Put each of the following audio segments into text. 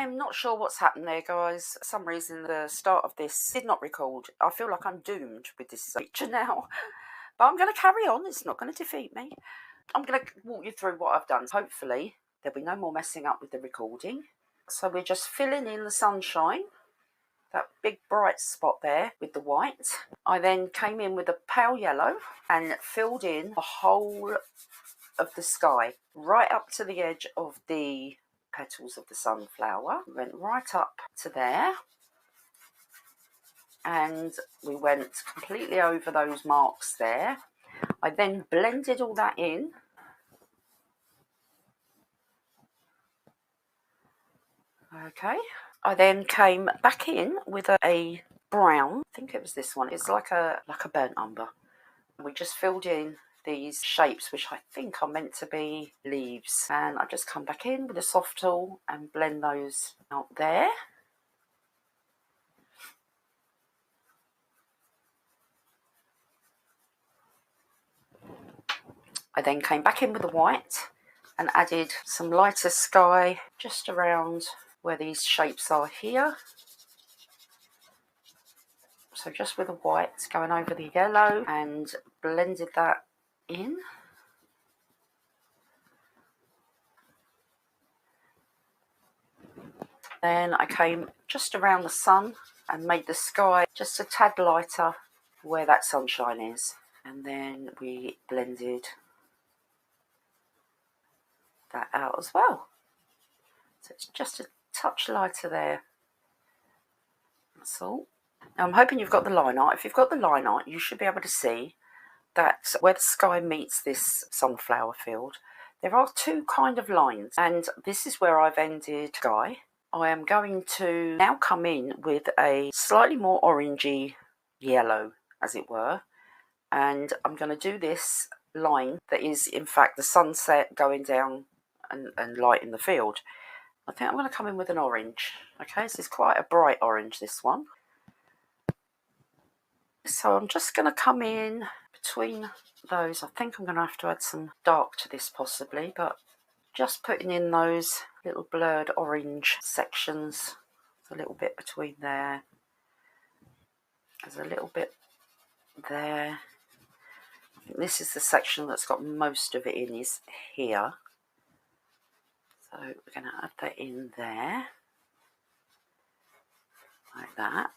I'm not sure what's happened there, guys. For some reason the start of this did not record. I feel like I'm doomed with this picture now. But I'm going to carry on. It's not going to defeat me. I'm going to walk you through what I've done. Hopefully there'll be no more messing up with the recording. So we're just filling in the sunshine, that big bright spot there with the white. I then came in with a pale yellow and filled in the whole of the sky right up to the edge of the petals of the sunflower. We went right up to there and we went completely over those marks there. I then blended all that in. Okay, I then came back in with a brown, I think it was this one. It's like a burnt umber. We just filled in these shapes, which I think are meant to be leaves, and I just come back in with a soft tool and blend those out there. I then came back in with the white and added some lighter sky just around where these shapes are here. So just with the white going over the yellow and blended that in. Then I came just around the sun and made the sky just a tad lighter where that sunshine is. And then we blended that out as well. So it's just a touch lighter there. That's all. Now I'm hoping you've got the line art. If you've got the line art, you should be able to see that where the sky meets this sunflower field, there are two kind of lines, and this is where I've ended sky. I am going to now come in with a slightly more orangey yellow, as it were, and I'm going to do this line that is in fact the sunset going down and light in the field. I think I'm going to come in with an orange. Okay, this is quite a bright orange, this one. So I'm just going to come in between those. I think I'm going to have to add some dark to this possibly, but just putting in those little blurred orange sections. There's a little bit between there. There's a little bit there. I think this is the section that's got most of it in, is here. So we're going to add that in there. Like that.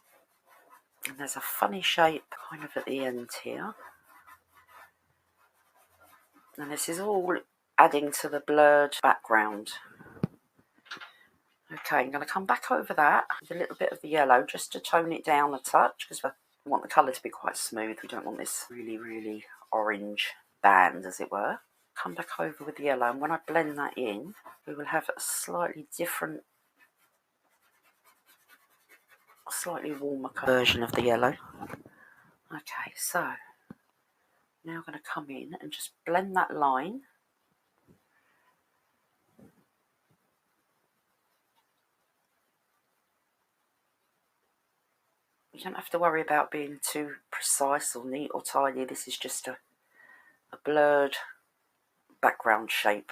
And there's a funny shape kind of at the end here. And this is all adding to the blurred background. Okay, I'm going to come back over that with a little bit of the yellow just to tone it down a touch, because we want the colour to be quite smooth. We don't want this really, really orange band, as it were. Come back over with the yellow, and when I blend that in, we will have a slightly different, slightly warmer version of the yellow. Okay, so now I'm going to come in and just blend that line. You don't have to worry about being too precise or neat or tidy. This is just a blurred background shape.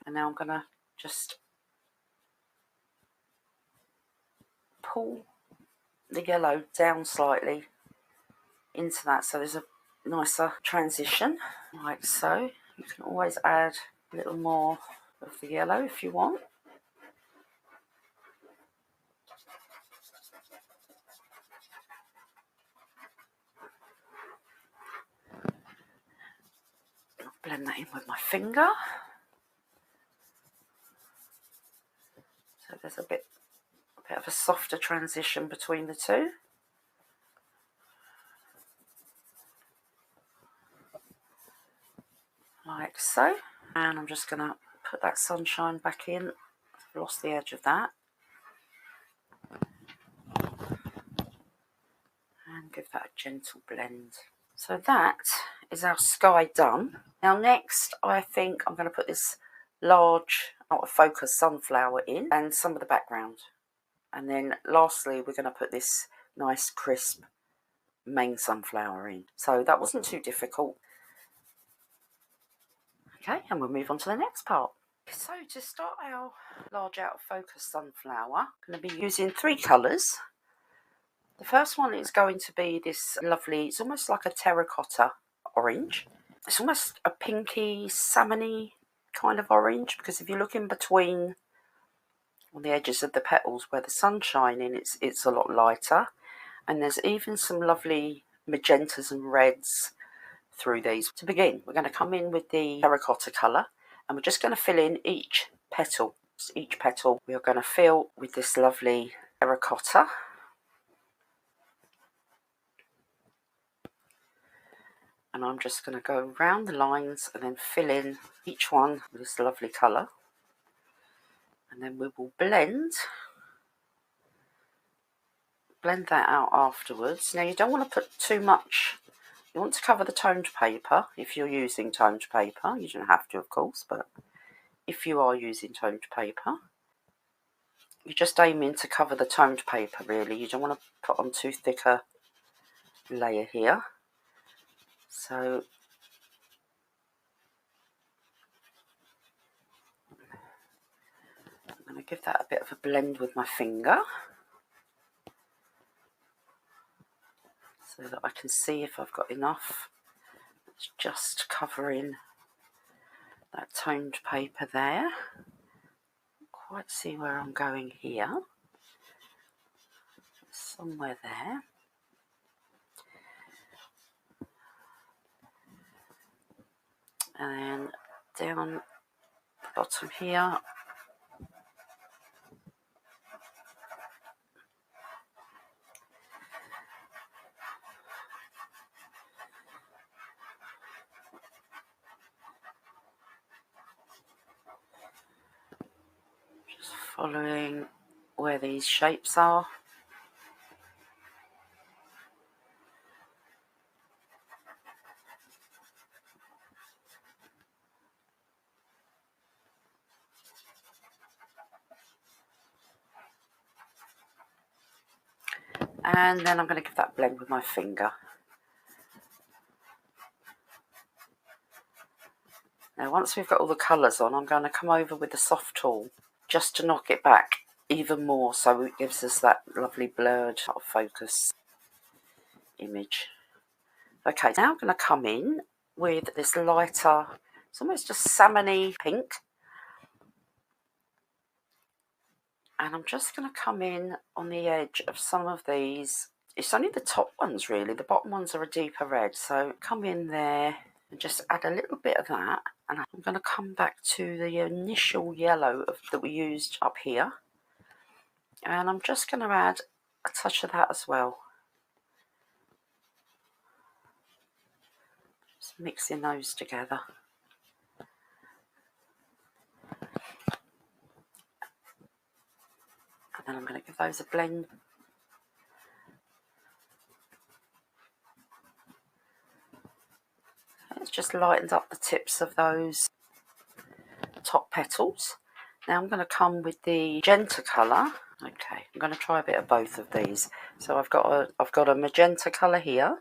And now I'm going to just pull the yellow down slightly into that, so there's a nicer transition, like so. You can always add a little more of the yellow if you want. I'll blend that in with my finger. So there's a bit of a softer transition between the two. Like so. And I'm just going to put that sunshine back in. I've lost the edge of that. And give that a gentle blend. So that is our sky done. Now next, I think I'm going to put this large out of focus sunflower in and some of the background. And then lastly, we're going to put this nice crisp main sunflower in. So that wasn't too difficult. Okay, and we'll move on to the next part. So to start our large out of focus sunflower, I'm going to be using 3 colours. The first one is going to be this lovely, it's almost like a terracotta orange. It's almost a pinky, salmony kind of orange, because if you look in between on the edges of the petals where the sun's shining, it's a lot lighter. And there's even some lovely magentas and reds through these. To begin, we're going to come in with the terracotta colour, and we're just going to fill in each petal. Each petal we are going to fill with this lovely terracotta. And I'm just going to go around the lines and then fill in each one with this lovely colour. And then we will blend that out afterwards. Now you don't want to put too much. You want to cover the toned paper if you're using toned paper. You don't have to, of course, but if you are using toned paper, you're just aiming to cover the toned paper, really. You don't want to put on too thick a layer here. So I'm going to give that a bit of a blend with my finger, so that I can see if I've got enough. It's just covering that toned paper there. Can't quite see where I'm going here. Somewhere there. And then down the bottom here. Just following where these shapes are. And then I'm going to give that blend with my finger. Now once we've got all the colours on, I'm going to come over with the soft tool just to knock it back even more, so it gives us that lovely blurred out of focus image. Okay, now I'm going to come in with this lighter, it's almost just salmony pink. And I'm just going to come in on the edge of some of these. It's only the top ones really, the bottom ones are a deeper red. So come in there and just add a little bit of that. And I'm going to come back to the initial yellow that we used up here. And I'm just going to add a touch of that as well. Just mixing those together. And then I'm going to give those a blend. It's just lightened up the tips of those top petals. Now I'm going to come with the magenta colour. Okay, I'm going to try a bit of both of these. So I've got a magenta colour here,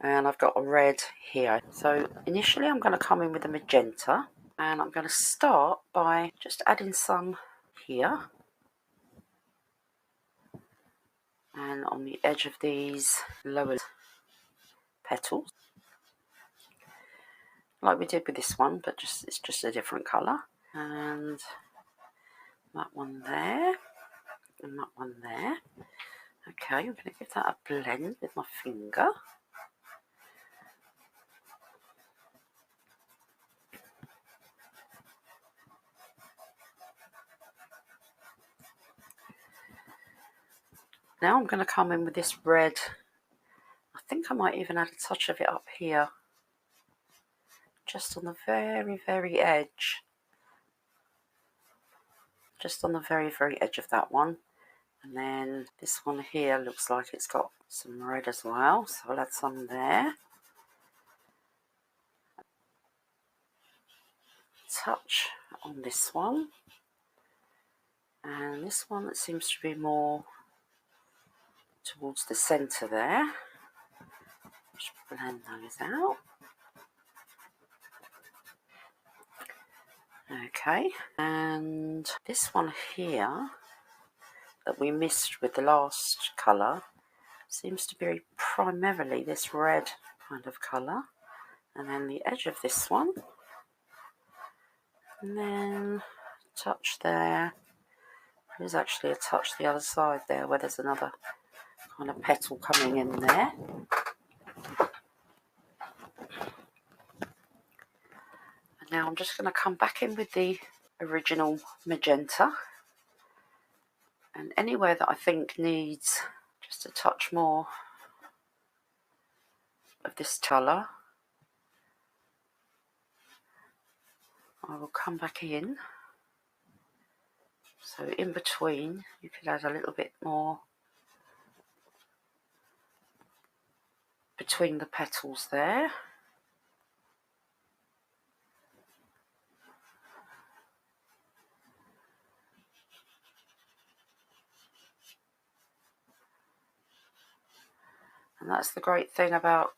and I've got a red here. So initially I'm going to come in with a magenta, and I'm going to start by just adding some here. And on the edge of these lower petals, like we did with this one, but it's just a different colour. And that one there, and that one there. Okay, I'm going to give that a blend with my finger. Now I'm going to come in with this red. I think I might even add a touch of it up here, just on the very, very edge. Just on the very, very edge of that one. And then this one here looks like it's got some red as well, so I'll add some there. Touch on this one. And this one that seems to be more towards the centre there. Just blend those out. Okay, and this one here that we missed with the last colour seems to be primarily this red kind of colour, and then the edge of this one, and then touch there. There's actually a touch the other side there where there's another kind of petal coming in there. And now I'm just going to come back in with the original magenta, and anywhere that I think needs just a touch more of this colour, I will come back in. So in between you could add a little bit more between the petals there. And that's the great thing about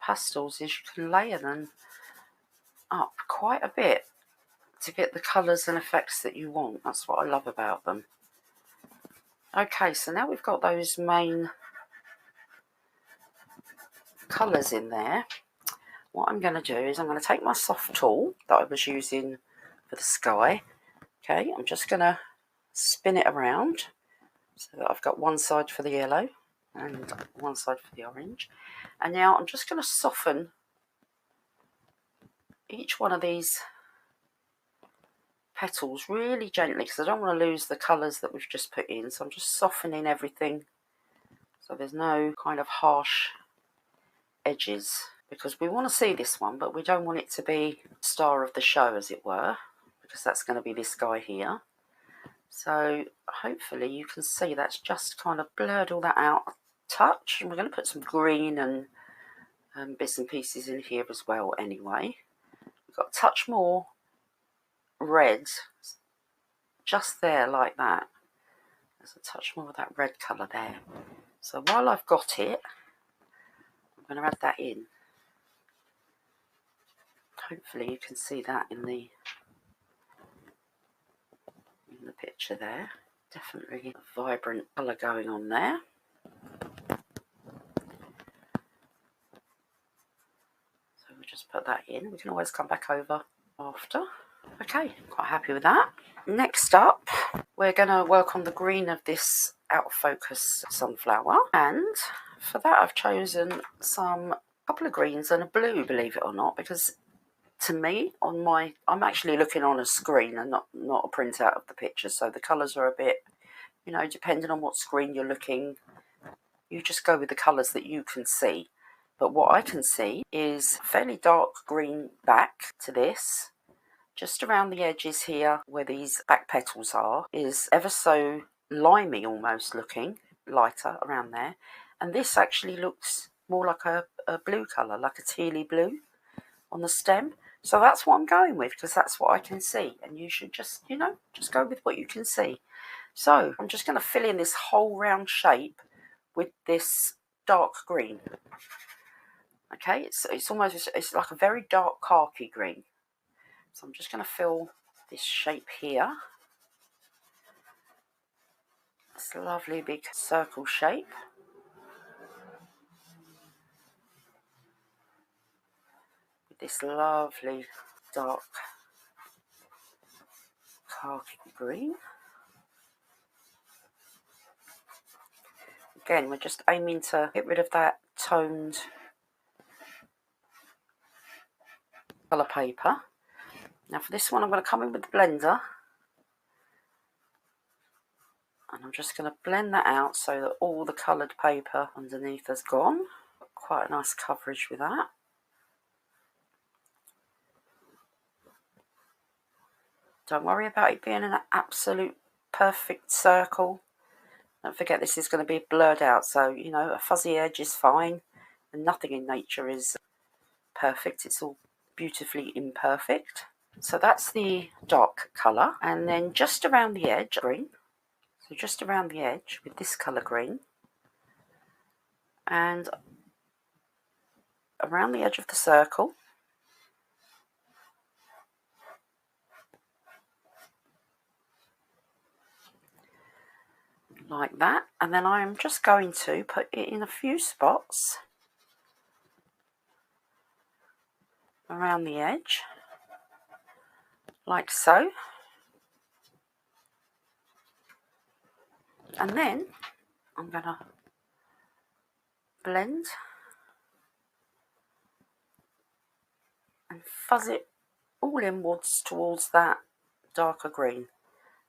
pastels, is you can layer them up quite a bit to get the colours and effects that you want. That's what I love about them. Okay, so now we've got those main colours in there. What I'm going to do is I'm going to take my soft tool that I was using for the sky. Okay, I'm just going to spin it around so that I've got one side for the yellow and one side for the orange. And now I'm just going to soften each one of these petals really gently, because I don't want to lose the colours that we've just put in. So I'm just softening everything so there's no kind of harsh edges, because we want to see this one, but we don't want it to be star of the show, as it were, because that's going to be this guy here. So hopefully you can see that's just kind of blurred all that out a touch, and we're going to put some green and bits and pieces in here as well anyway. We've got a touch more red just there like that. There's a touch more of that red colour there. So while I've got it, I'm going to add that in. Hopefully you can see that in the picture there. Definitely a vibrant colour going on there. So we'll just put that in. We can always come back over after. Okay, quite happy with that. Next up, we're going to work on the green of this out of focus sunflower, and for that I've chosen a couple of greens and a blue, believe it or not, because to me, I'm actually looking on a screen and not a printout of the picture, so the colours are a bit, depending on what screen you're looking, you just go with the colours that you can see. But what I can see is fairly dark green back to this. Just around the edges here, where these back petals are, is ever so limey almost looking, lighter around there. And this actually looks more like a blue colour, like a tealy blue on the stem. So that's what I'm going with, because that's what I can see. And you should just, just go with what you can see. So I'm just going to fill in this whole round shape with this dark green. Okay, it's almost, it's like a very dark khaki green. So I'm just going to fill this shape here. This lovely big circle shape. With this lovely dark khaki green. Again, we're just aiming to get rid of that toned colour paper. Now for this one, I'm going to come in with the blender. And I'm just going to blend that out so that all the coloured paper underneath has gone. Quite a nice coverage with that. Don't worry about it being an absolute perfect circle. Don't forget this is going to be blurred out, so a fuzzy edge is fine, and nothing in nature is perfect. It's all beautifully imperfect. So that's the dark colour, and then just around the edge, green. So just around the edge with this colour green, and around the edge of the circle, like that, and then I'm just going to put it in a few spots around the edge, like so. And then I'm going to blend and fuzz it all inwards towards that darker green,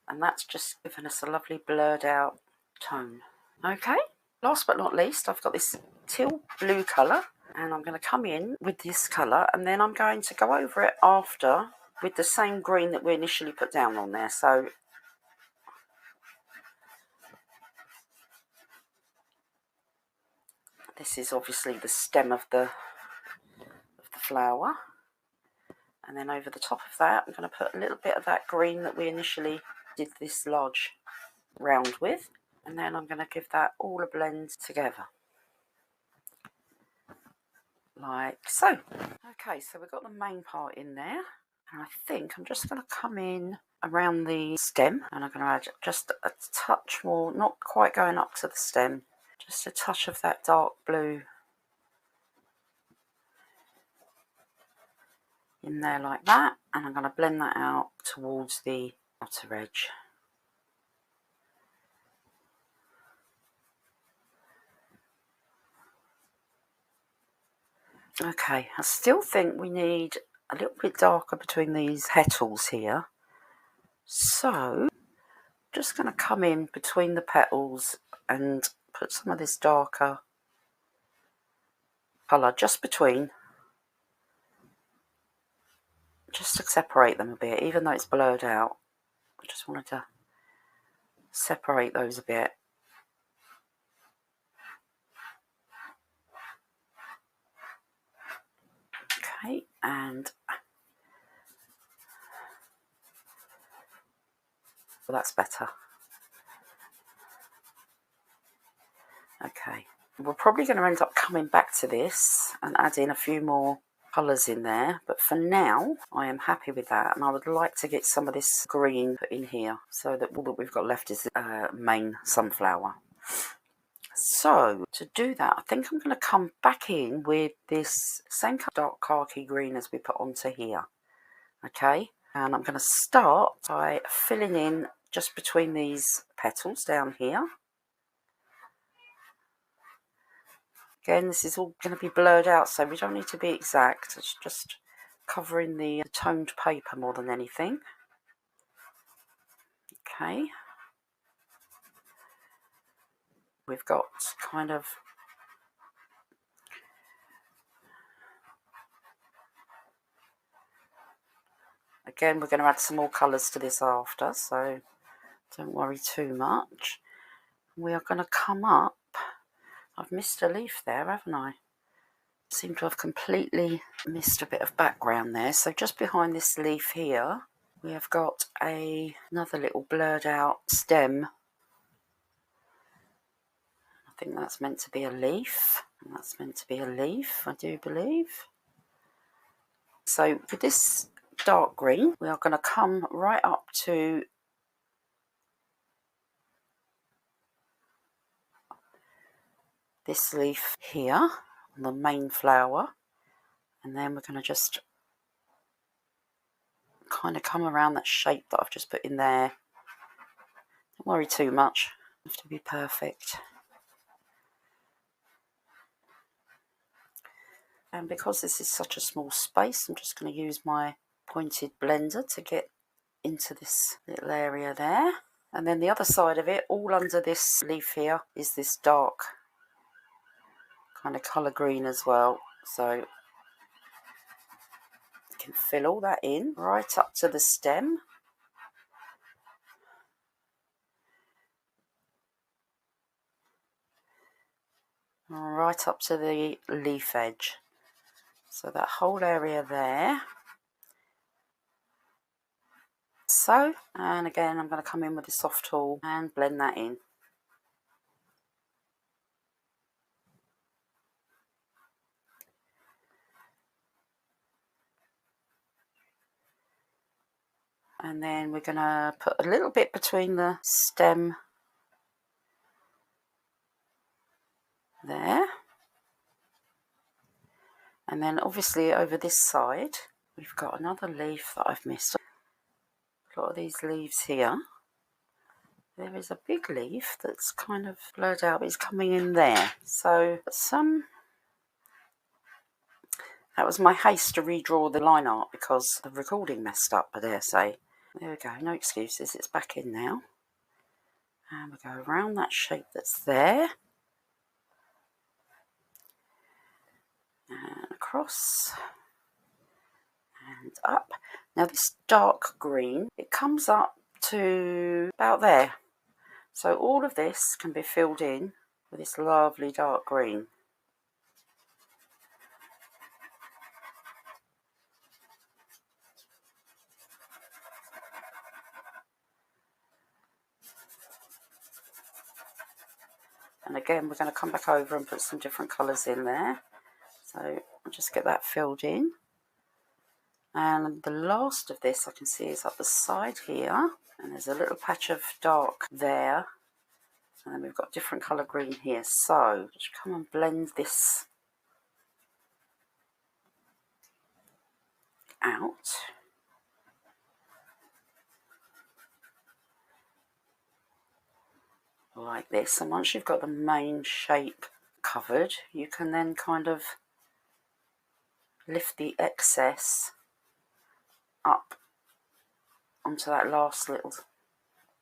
and that's just giving us a lovely blurred out tone. Okay, last but not least, I've got this teal blue colour, and I'm going to come in with this colour, and then I'm going to go over it after with the same green that we initially put down on there. So this is obviously the stem of the flower, and then over the top of that I'm going to put a little bit of that green that we initially did this large round with, and then I'm going to give that all a blend together, like so. Okay, so we've got the main part in there, and I think I'm just going to come in around the stem, and I'm going to add just a touch more, not quite going up to the stem, just a touch of that dark blue in there like that, and I'm going to blend that out towards the outer edge. Okay, I still think we need a little bit darker between these petals here, so I'm just going to come in between the petals and put some of this darker colour just between, just to separate them a bit, even though it's blurred out. I just wanted to separate those a bit. Okay, and well, that's better. Okay, we're probably going to end up coming back to this and adding a few more colours in there, but for now I am happy with that, and I would like to get some of this green put in here so that all that we've got left is the main sunflower. So to do that, I think I'm going to come back in with this same dark khaki green as we put onto here. Okay, and I'm going to start by filling in just between these petals down here. Again, this is all going to be blurred out, so we don't need to be exact. It's just covering the toned paper more than anything. Okay. We've got kind of again, we're going to add some more colours to this after, so don't worry too much. We are going to come up. I've missed a leaf there, haven't I? Seem to have completely missed a bit of background there. So just behind this leaf here, we have got another little blurred out stem. I think that's meant to be a leaf. That's meant to be a leaf, I do believe. So with this dark green, we are going to come right up to this leaf here, on the main flower, and then we're going to just kind of come around that shape that I've just put in there. Don't worry too much, it have to be perfect. And because this is such a small space, I'm just going to use my pointed blender to get into this little area there. And then the other side of it, all under this leaf here, is this dark kind of colour green as well. So you can fill all that in right up to the stem. Right up to the leaf edge. So that whole area there. So, and again I'm going to come in with a soft tool and blend that in. And then we're going to put a little bit between the stem there. And then obviously over this side, we've got another leaf that I've missed. A lot of these leaves here. There is a big leaf that's kind of blurred out, but it's coming in there. So that was my haste to redraw the line art because the recording messed up, I dare say. There we go, no excuses, it's back in now. And we go around that shape that's there. And across. And up. Now this dark green, it comes up to about there. So all of this can be filled in with this lovely dark green. And again, we're going to come back over and put some different colours in there. So I'll just get that filled in. And the last of this I can see is up the side here. And there's a little patch of dark there. And then we've got different colour green here. So just come and blend this out. Like this. And once you've got the main shape covered, you can then kind of lift the excess up onto that last little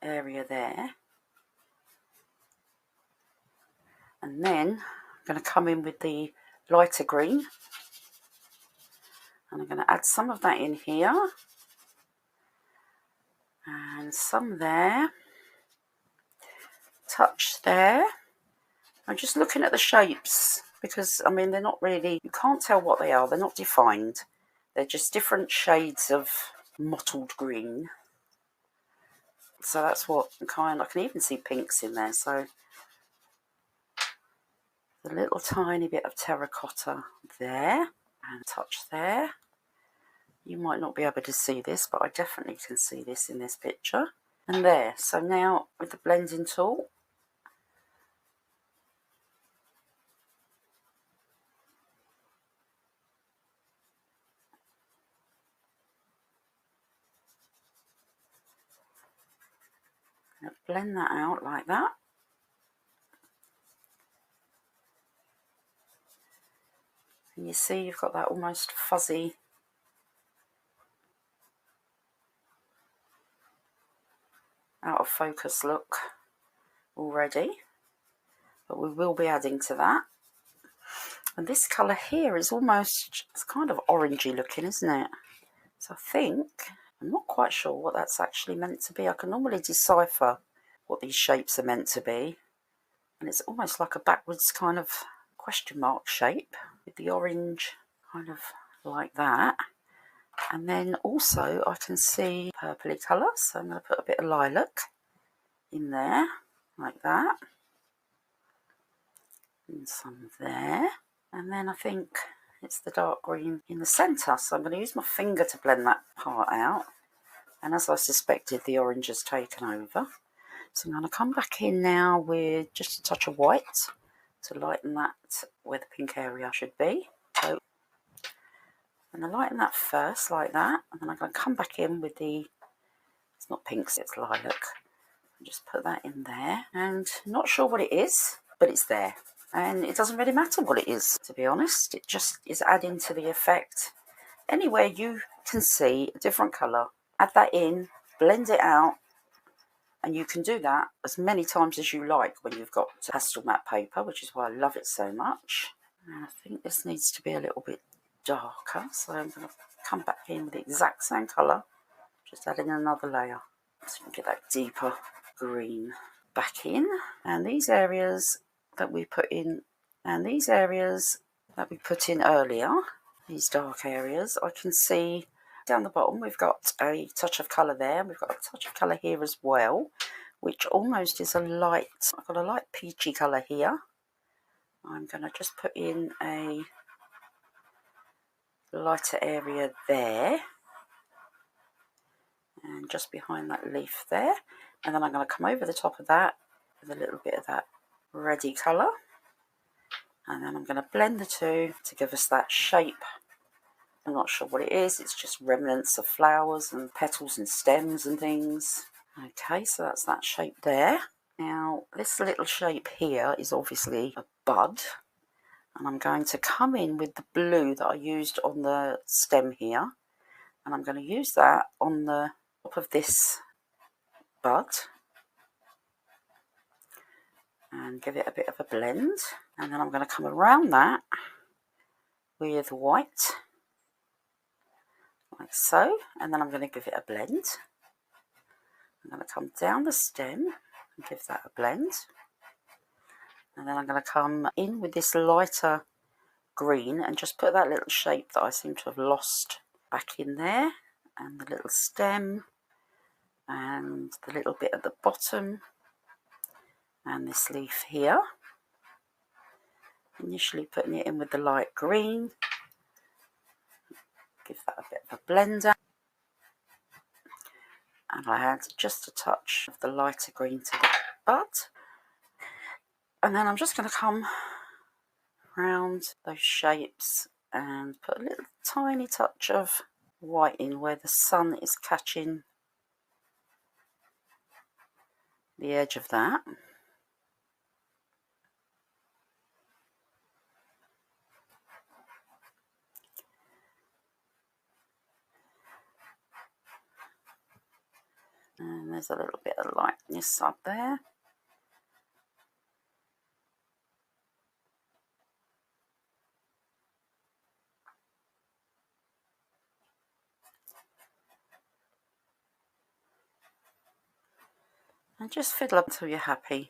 area there. And then I'm going to come in with the lighter green. And I'm going to add some of that in here. And some there. Touch there. I'm just looking at the shapes because, I mean, they're not really, you can't tell what they are. They're not defined. They're just different shades of mottled green. So that's what kind, I can even see pinks in there. So a little tiny bit of terracotta there and touch there. You might not be able to see this, but I definitely can see this in this picture. And there. So now with the blending tool, blend that out like that. And you see you've got that almost fuzzy out of focus look already, but we will be adding to that. And this colour here is almost, it's kind of orangey looking, isn't it? So I think, I'm not quite sure what that's actually meant to be. I can normally decipher what these shapes are meant to be. And it's almost like a backwards kind of question mark shape with the orange kind of like that. And then also I can see purpley colour, so I'm going to put a bit of lilac in there, like that. And some there. And then I think it's the dark green in the centre, so I'm going to use my finger to blend that part out. And as I suspected, the orange has taken over. So I'm going to come back in now with just a touch of white to lighten that where the pink area should be. So I'm going to lighten that first, like that. And then I'm going to come back in with the, it's not pinks, it's lilac. Just put that in there. And not sure what it is, but it's there. And it doesn't really matter what it is, to be honest. It just is adding to the effect. Anywhere you can see a different colour, add that in, blend it out, and you can do that as many times as you like when you've got pastel matte paper, which is why I love it so much. And I think this needs to be a little bit darker, so I'm going to come back in with the exact same colour, just adding another layer. So you can get that deeper green back in. And these areas that we put in, and these areas that we put in earlier, these dark areas, I can see down the bottom we've got a touch of colour there, we've got a touch of colour here as well, which almost is a light, I've got a light peachy colour here. I'm going to just put in a lighter area there, and just behind that leaf there, and then I'm going to come over the top of that with a little bit of that reddy colour, And then I'm going to blend the two to give us that shape. I'm not sure what it is. It's just remnants of flowers and petals and stems and things. Okay, so that's that shape there. Now, this little shape here is obviously a bud. And I'm going to come in with the blue that I used on the stem here. And I'm going to use that on the top of this bud. And give it a bit of a blend. And then I'm going to come around that with white. Like so. And then I'm going to give it a blend. I'm going to come down the stem and give that a blend. And then I'm going to come in with this lighter green and just put that little shape that I seem to have lost back in there. And the little stem. And the little bit at the bottom. And this leaf here. Initially putting it in with the light green. Give that a bit of a blender. And I add just a touch of the lighter green to the bud. And then I'm just going to come around those shapes and put a little tiny touch of white in where the sun is catching the edge of that. And there's a little bit of lightness up there. And just fiddle up until you're happy.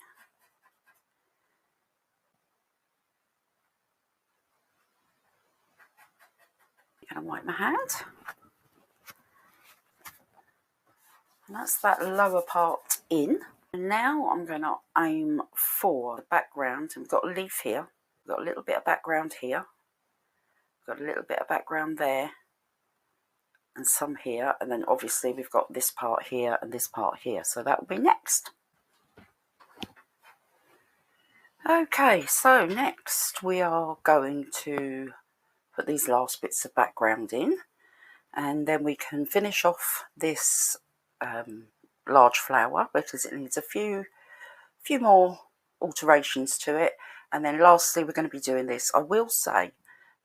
I'm going to wipe my hand. And that's that lower part in. And now I'm going to aim for the background. And we've got a leaf here. We've got a little bit of background here. We've got a little bit of background there. And some here. And then obviously we've got this part here and this part here. So that will be next. Okay, so next we are going to put these last bits of background in. And then we can finish off this large flower because it needs a few more alterations to it. And then lastly we're going to be doing this. I will say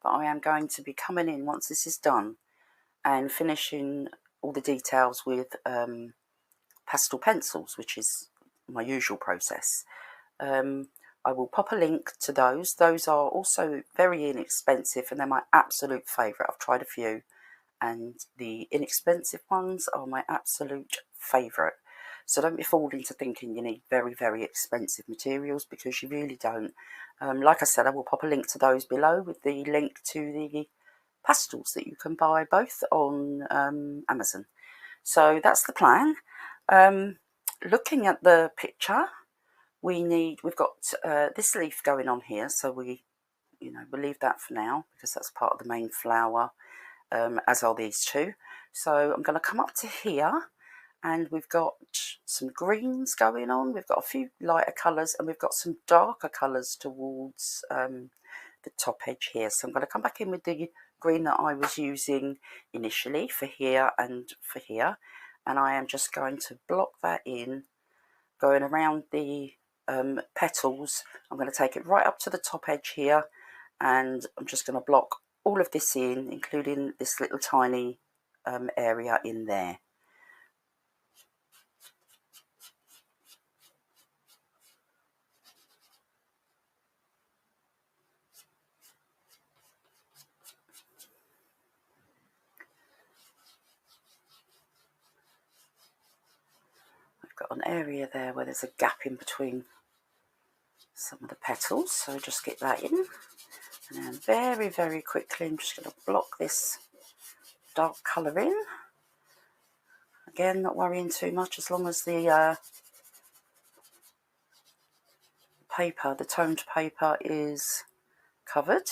that I am going to be coming in once this is done and finishing all the details with pastel pencils, which is my usual process. I will pop a link to those. Those are also very inexpensive and they're my absolute favourite. I've tried a few and the inexpensive ones are my absolute favourite. So don't be fooled into thinking you need very, very expensive materials because you really don't. Like I said, I will pop a link to those below with the link to the pastels that you can buy both on Amazon. So that's the plan. Looking at the picture, we've got this leaf going on here, so we'll leave that for now because that's part of the main flower, as are these two. So I'm going to come up to here and we've got some greens going on. We've got a few lighter colours and we've got some darker colours towards the top edge here. So I'm going to come back in with the green that I was using initially for here and for here. And I am just going to block that in, going around the petals. I'm going to take it right up to the top edge here and I'm just going to block all of this in, including this little tiny area in there. I've got an area there where there's a gap in between some of the petals, so just get that in. And then very, very quickly I'm just going to block this dark colour in. Again, not worrying too much as long as the paper, the toned paper, is covered.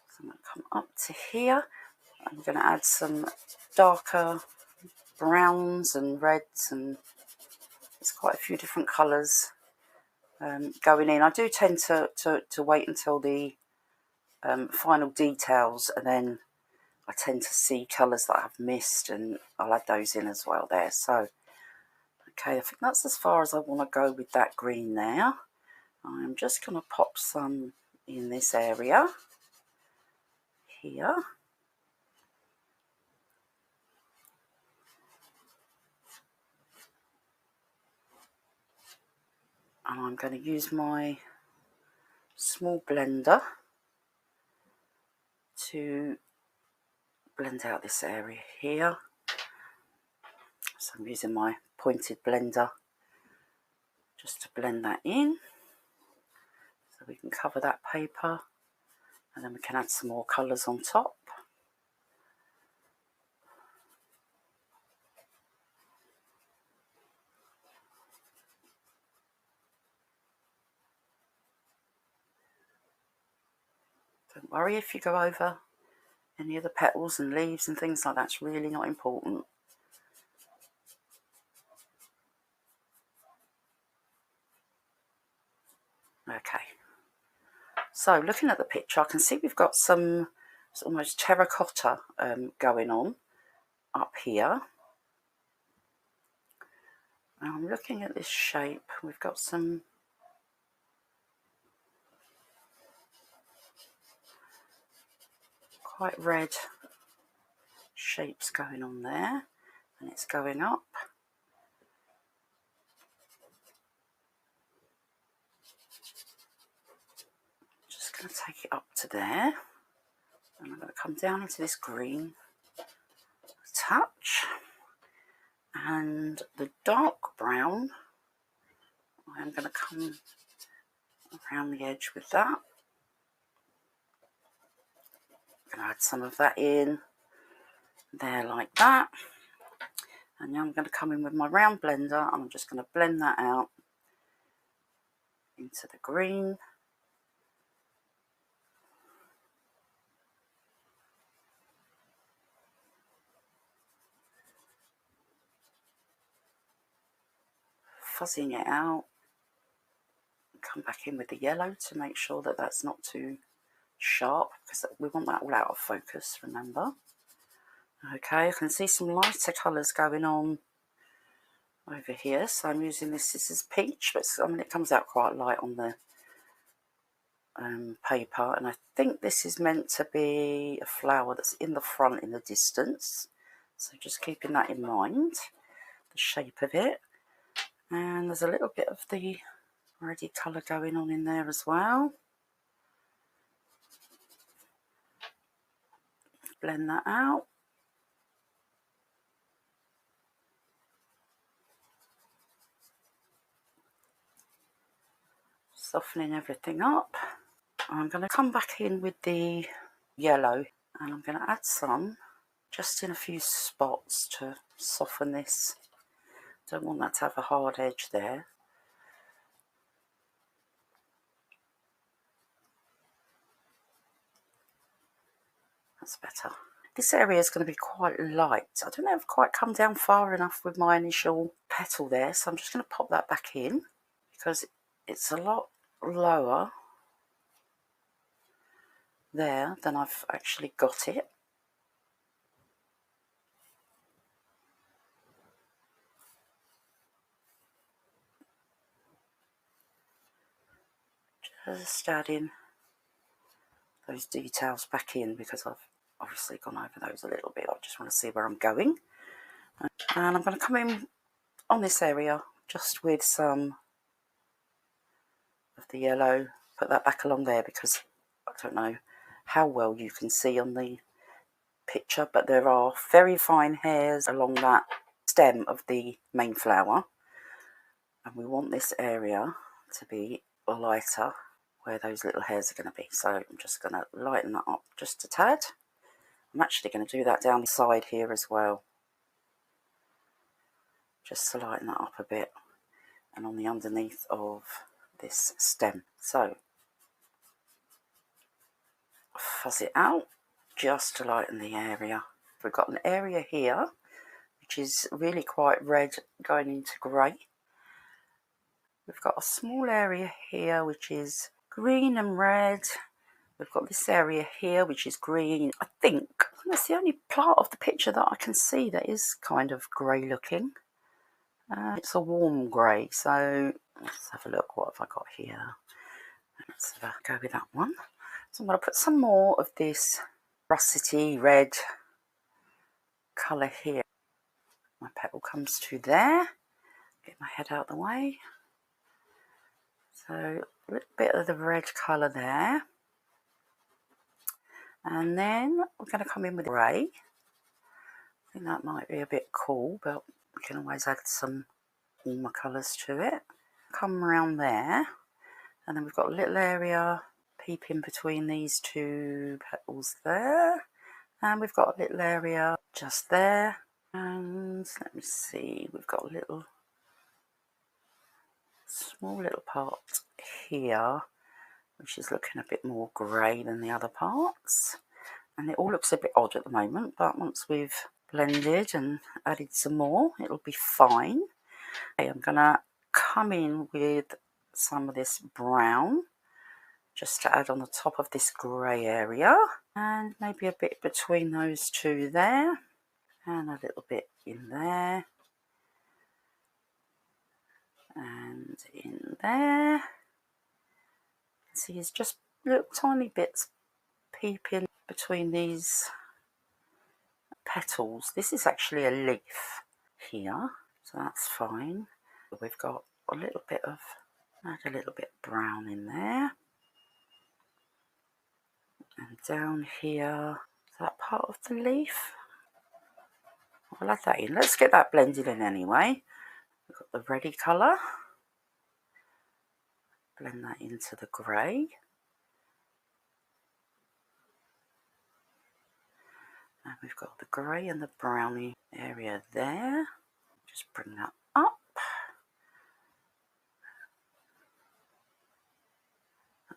So I'm going to come up to here. I'm going to add some darker browns and reds, and there's quite a few different colours going in. I do tend to wait until the final details, and then I tend to see colours that I've missed, and I'll add those in as well there. So, okay, I think that's as far as I want to go with that green there. I'm just going to pop some in this area here. And I'm going to use my small blender to blend out this area here. So I'm using my pointed blender just to blend that in. So we can cover that paper, and then we can add some more colours on top. Don't worry if you go over any of the petals and leaves and things like that. It's really not important. Okay, so looking at the picture, I can see we've got some almost terracotta going on up here. Now I'm looking at this shape. We've got some quite red shapes going on there, and it's going up. Just going to take it up to there, and I'm going to come down into this green touch, and the dark brown, I'm going to come around the edge with that. I'm going to add some of that in there like that, and now I'm going to come in with my round blender, and I'm just going to blend that out into the green. Fuzzing it out, come back in with the yellow to make sure that that's not too sharp, because we want that all out of focus, remember. Okay, I can see some lighter colours going on over here, so I'm using this is peach, but I mean it comes out quite light on the paper, and I think this is meant to be a flower that's in the front in the distance, so just keeping that in mind, the shape of it. And there's a little bit of the reddy colour going on in there as well. Blend that out. Softening everything up. I'm going to come back in with the yellow, and I'm going to add some just in a few spots to soften this. Don't want that to have a hard edge there. That's better. This area is going to be quite light. I don't know if I've quite come down far enough with my initial petal there, so I'm just going to pop that back in because it's a lot lower there than I've actually got it. Just adding those details back in because I've obviously gone over those a little bit. I just want to see where I'm going. And I'm going to come in on this area just with some of the yellow, put that back along there because I don't know how well you can see on the picture, but there are very fine hairs along that stem of the main flower, and we want this area to be lighter where those little hairs are going to be. So I'm just going to lighten that up just a tad. I'm actually going to do that down the side here as well, just to lighten that up a bit, and on the underneath of this stem. So fuzz it out just to lighten the area. We've got an area here which is really quite red going into grey, We've got a small area here which is green and red. We've got this area here which is green. I think that's the only part of the picture that I can see that is kind of grey looking. It's a warm grey, so let's have a look. What have I got here? Let's go with that one. So I'm going to put some more of this russety red colour here. My petal comes to there. Get my head out of the way. So a little bit of the red colour there. And then we're going to come in with grey. I think that might be a bit cool, but we can always add some warmer colours to it. Come around there, and then we've got a little area peeping between these two petals there, and we've got a little area just there, and let me see, we've got a little small little part here which is looking a bit more grey than the other parts, and it all looks a bit odd at the moment, but once we've blended and added some more it'll be fine. Okay, I'm gonna come in with some of this brown just to add on the top of this grey area, and maybe a bit between those two there, and a little bit in there, and in there. See, it's just little tiny bits peeping between these petals. This is actually a leaf here, so that's fine. We've got a little bit of, add a little bit brown in there, and down here, that part of the leaf, I'll add that in. Let's get that blended in anyway. We've got the reddy colour, blend that into the grey, and we've got the grey and the browny area there. Just bring that up.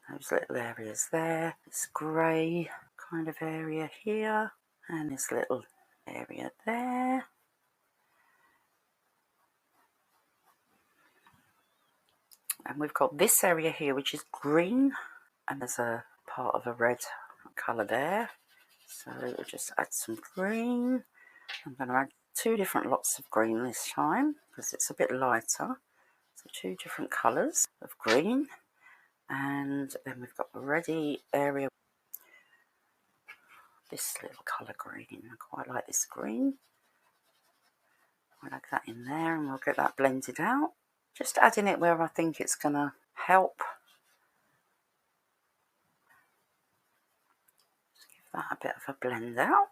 Those little areas there, this grey kind of area here, and this little area there. And we've got this area here which is green, and there's a part of a red colour there. So we'll just add some green. I'm going to add two different lots of green this time because it's a bit lighter. So two different colours of green. And then we've got the reddy area, this little colour green. I quite like this green. I'll add that in there and we'll get that blended out. Just adding it where I think it's going to help. Just give that a bit of a blend out.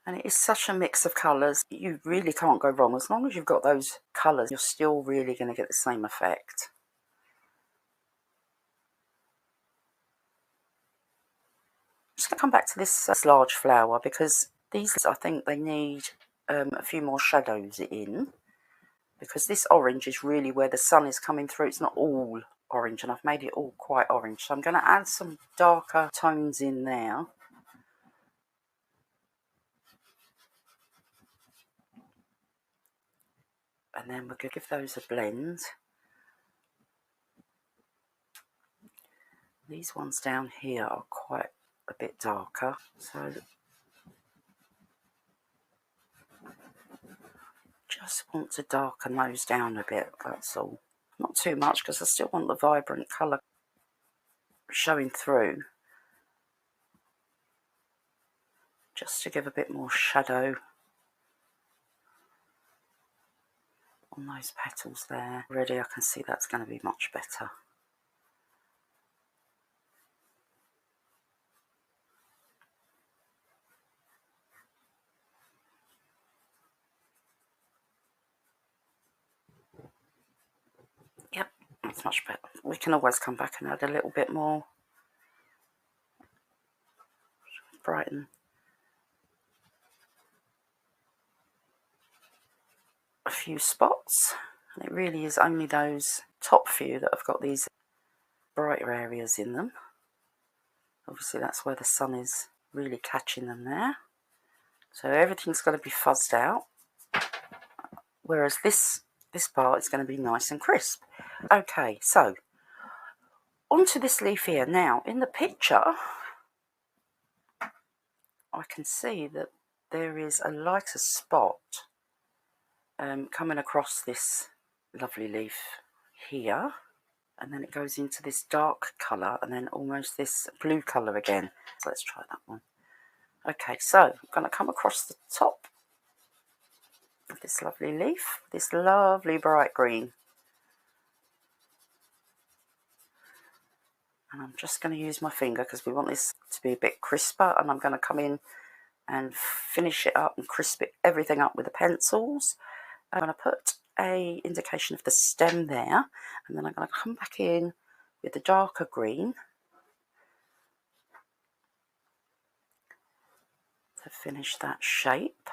And it is such a mix of colours, you really can't go wrong. As long as you've got those colours, you're still really going to get the same effect. I'm just going to come back to this large flower because these, I think they need a few more shadows in, because this orange is really where the sun is coming through. It's not all orange, and I've made it all quite orange. So I'm going to add some darker tones in there. And then we're going to give those a blend. These ones down here are quite a bit darker, so just want to darken those down a bit, that's all. Not too much because I still want the vibrant colour showing through. Just to give a bit more shadow on those petals there. Already I can see that's going to be much better. Yep, that's much better. We can always come back and add a little bit more. Brighten a few spots, and it really is only those top few that have got these brighter areas in them. Obviously that's where the sun is really catching them there. So everything's going to be fuzzed out, whereas this part is going to be nice and crisp. Okay, so onto this leaf here. Now, in the picture, I can see that there is a lighter spot coming across this lovely leaf here, and then it goes into this dark colour and then almost this blue colour again. So let's try that one. Okay, so I'm going to come across the top of this lovely leaf, this lovely bright green, and I'm just going to use my finger because we want this to be a bit crisper, and I'm going to come in and finish it up and crisp everything up with the pencils. I'm going to put a indication of the stem there, and then I'm going to come back in with the darker green to finish that shape.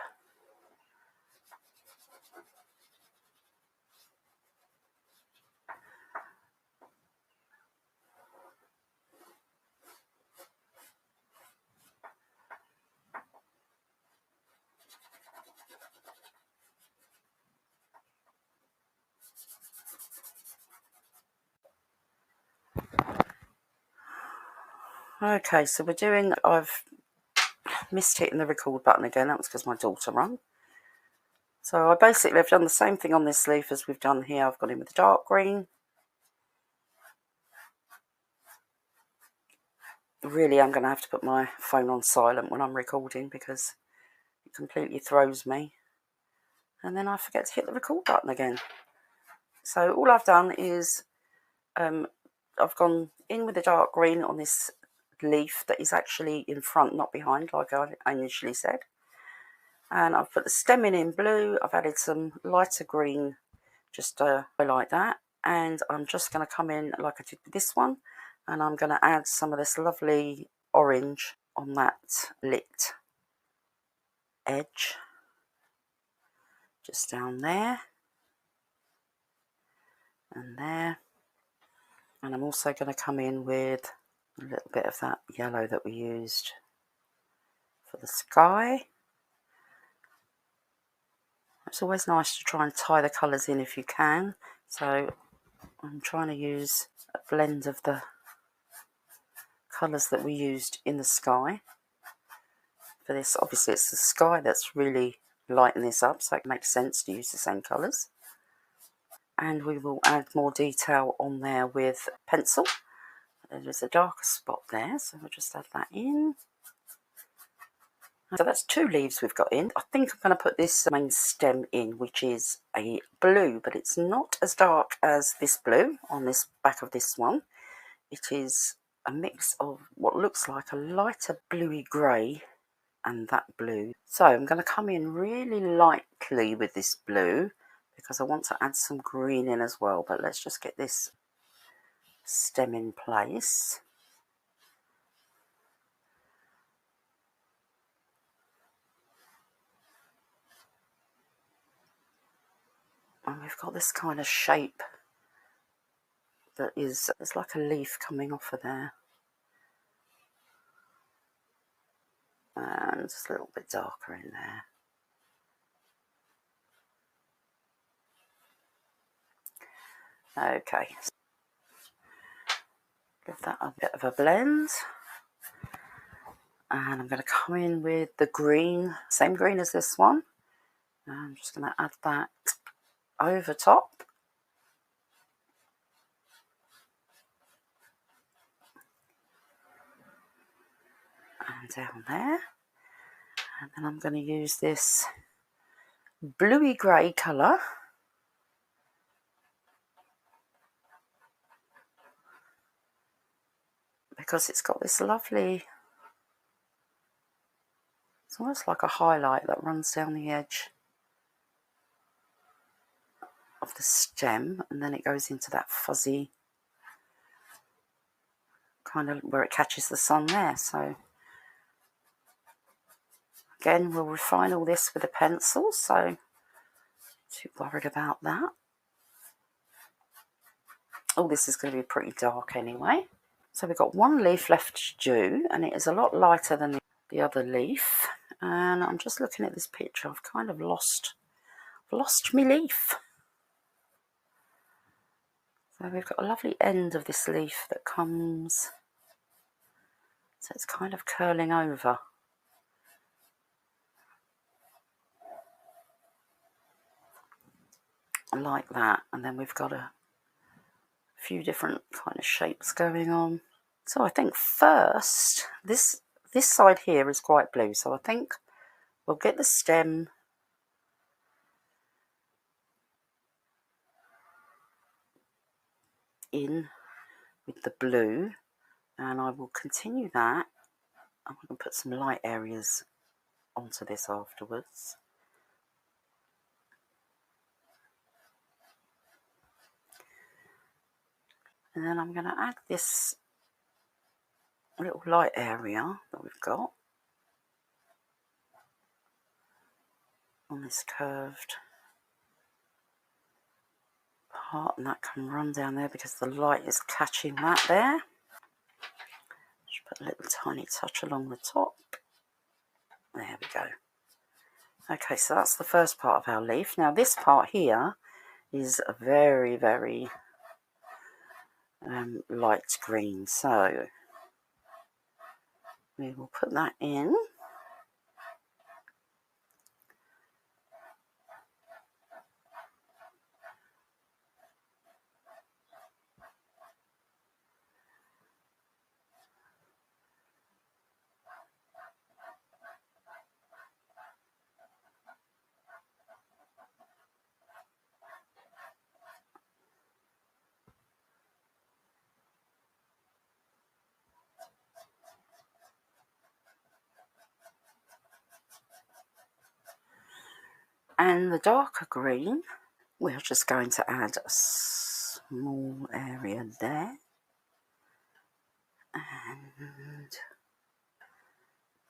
Okay, so we're doing, I've missed hitting the record button again, that was because my daughter rang. So I've done the same thing on this leaf as we've done here. I've gone in with the dark green. Really, I'm going to have to put my phone on silent when I'm recording because it completely throws me. And then I forget to hit the record button again. So all I've done is I've gone in with the dark green on this leaf that is actually in front, not behind, like I initially said. And I've put the stem in blue. I've added some lighter green just to highlight that. And I'm just going to come in like I did with this one. And I'm going to add some of this lovely orange on that lit edge. Just down there. And there. And I'm also going to come in with a little bit of that yellow that we used for the sky. It's always nice to try and tie the colours in if you can. So I'm trying to use a blend of the colours that we used in the sky for this. Obviously it's the sky that's really lighting this up, so it makes sense to use the same colours. And we will add more detail on there with pencil. There's a darker spot there, so we'll just add that in. So that's 2 leaves we've got in. I think I'm going to put this main stem in, which is a blue, but it's not as dark as this blue on this back of this one. It is a mix of what looks like a lighter bluey grey and that blue. So I'm going to come in really lightly with this blue because I want to add some green in as well. But let's just get this stem in place. And we've got this kind of shape that is, it's like a leaf coming off of there. And just a little bit darker in there. Okay, give that a bit of a blend. And I'm going to come in with the green, same green as this one. And I'm just going to add that over top. And down there. And then I'm going to use this bluey grey colour. Because it's got this lovely, it's almost like a highlight that runs down the edge of the stem, and then it goes into that fuzzy kind of where it catches the sun there. So again, we'll refine all this with a pencil, so not too worried about that. Oh, this is going to be pretty dark anyway. So we've got 1 leaf left to do, and it is a lot lighter than the other leaf. And I'm just looking at this picture. I've kind of lost my leaf. So we've got a lovely end of this leaf that comes, so it's kind of curling over. Like that. And then we've got a few different kind of shapes going on. So I think first, this side here is quite blue, so I think we'll get the stem in with the blue, and I will continue that. I'm going to put some light areas onto this afterwards. And then I'm going to add this little light area that we've got on this curved part, and that can run down there because the light is catching that there. Just put a little tiny touch along the top. There we go. Okay, so that's the first part of our leaf. Now this part here is a very, very light green, so we will put that in. And the darker green, we're just going to add a small area there, and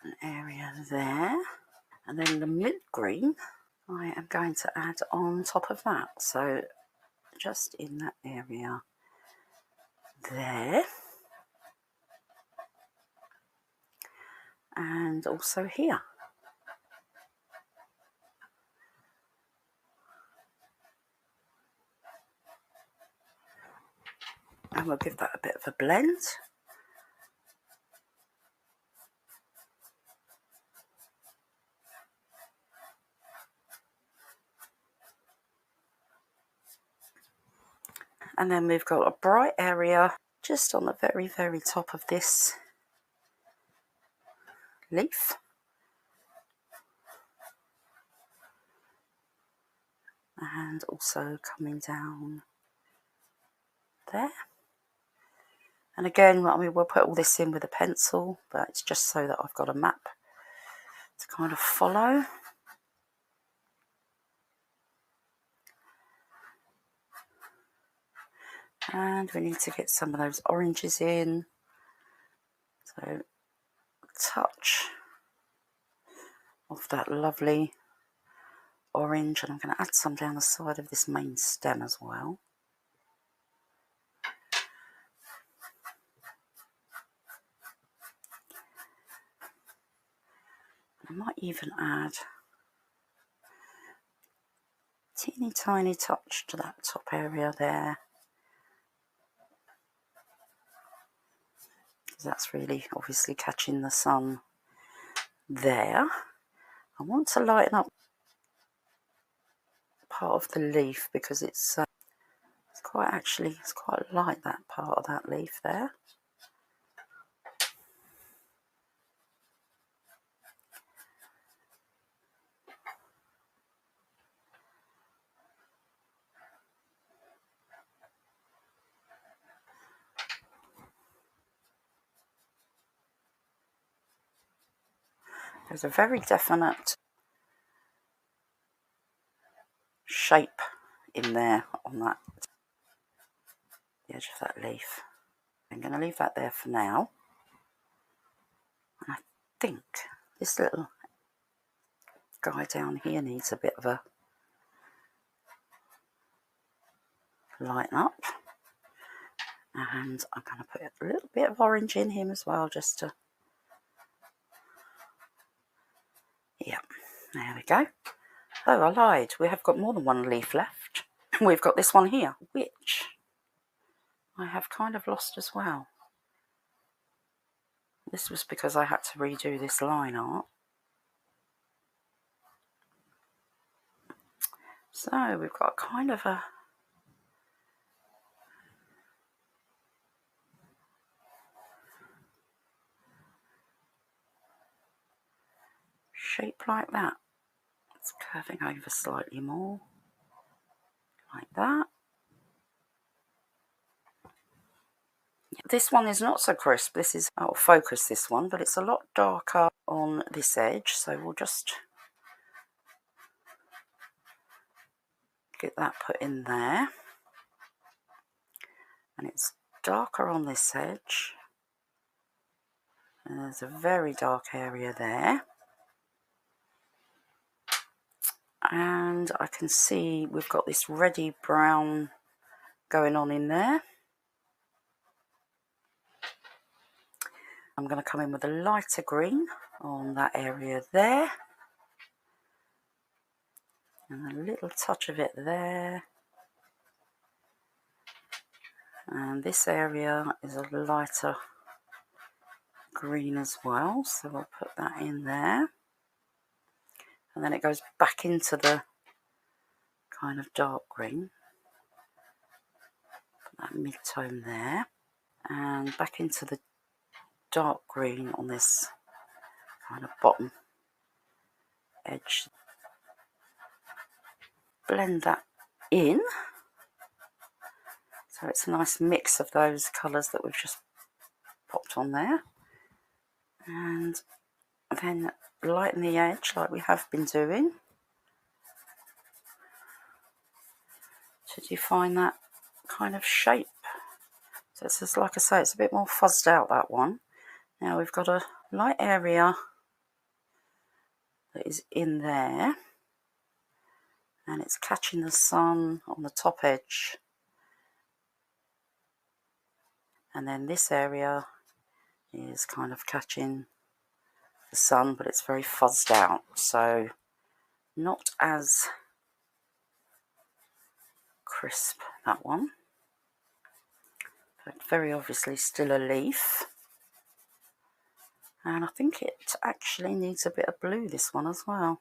an area there, and then the mid green I am going to add on top of that, so just in that area there, and also here. And we'll give that a bit of a blend. And then we've got a bright area just on the very, very top of this leaf. And also coming down there. And again, I mean, we'll put all this in with a pencil, but it's just so that I've got a map to kind of follow. And we need to get some of those oranges in. So, a touch of that lovely orange, and I'm going to add some down the side of this main stem as well. I might even add a teeny tiny touch to that top area there, because that's really obviously catching the sun there. I want to lighten up part of the leaf because it's quite light, that part of that leaf there. There's a very definite shape in there on that the edge of that leaf. I'm going to leave that there for now. And I think this little guy down here needs a bit of a lighten up. And I'm going to put a little bit of orange in him as well, just to There we go. Oh, I lied. We have got more than one leaf left. We've got this one here, which I have kind of lost as well. This was because I had to redo this line art. So we've got kind of a shape like that. It's curving over slightly more, like that. This one is not so crisp. This is, I'll focus this one, but it's a lot darker on this edge. So we'll just get that put in there. And it's darker on this edge. And there's a very dark area there. And I can see we've got this reddy brown going on in there. I'm going to come in with a lighter green on that area there. And a little touch of it there. And this area is a lighter green as well, so we'll put that in there. And then it goes back into the kind of dark green. Put that mid-tone there. And back into the dark green on this kind of bottom edge. Blend that in. So it's a nice mix of those colours that we've just popped on there. And then lighten the edge like we have been doing to define that kind of shape. So it's just, like I say, it's a bit more fuzzed out, that one. Now we've got a light area that is in there, and it's catching the sun on the top edge. And then this area is kind of catching the sun, but it's very fuzzed out, so not as crisp, that one. But very obviously still a leaf. And I think it actually needs a bit of blue, this one as well.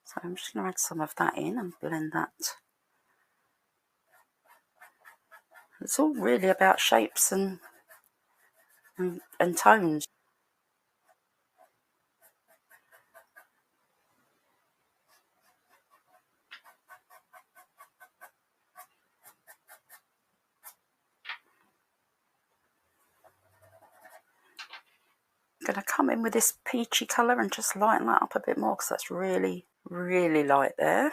So I'm just going to add some of that in and blend that. It's all really about shapes and tones. I'm going to come in with this peachy colour and just lighten that up a bit more, because that's really, really light there.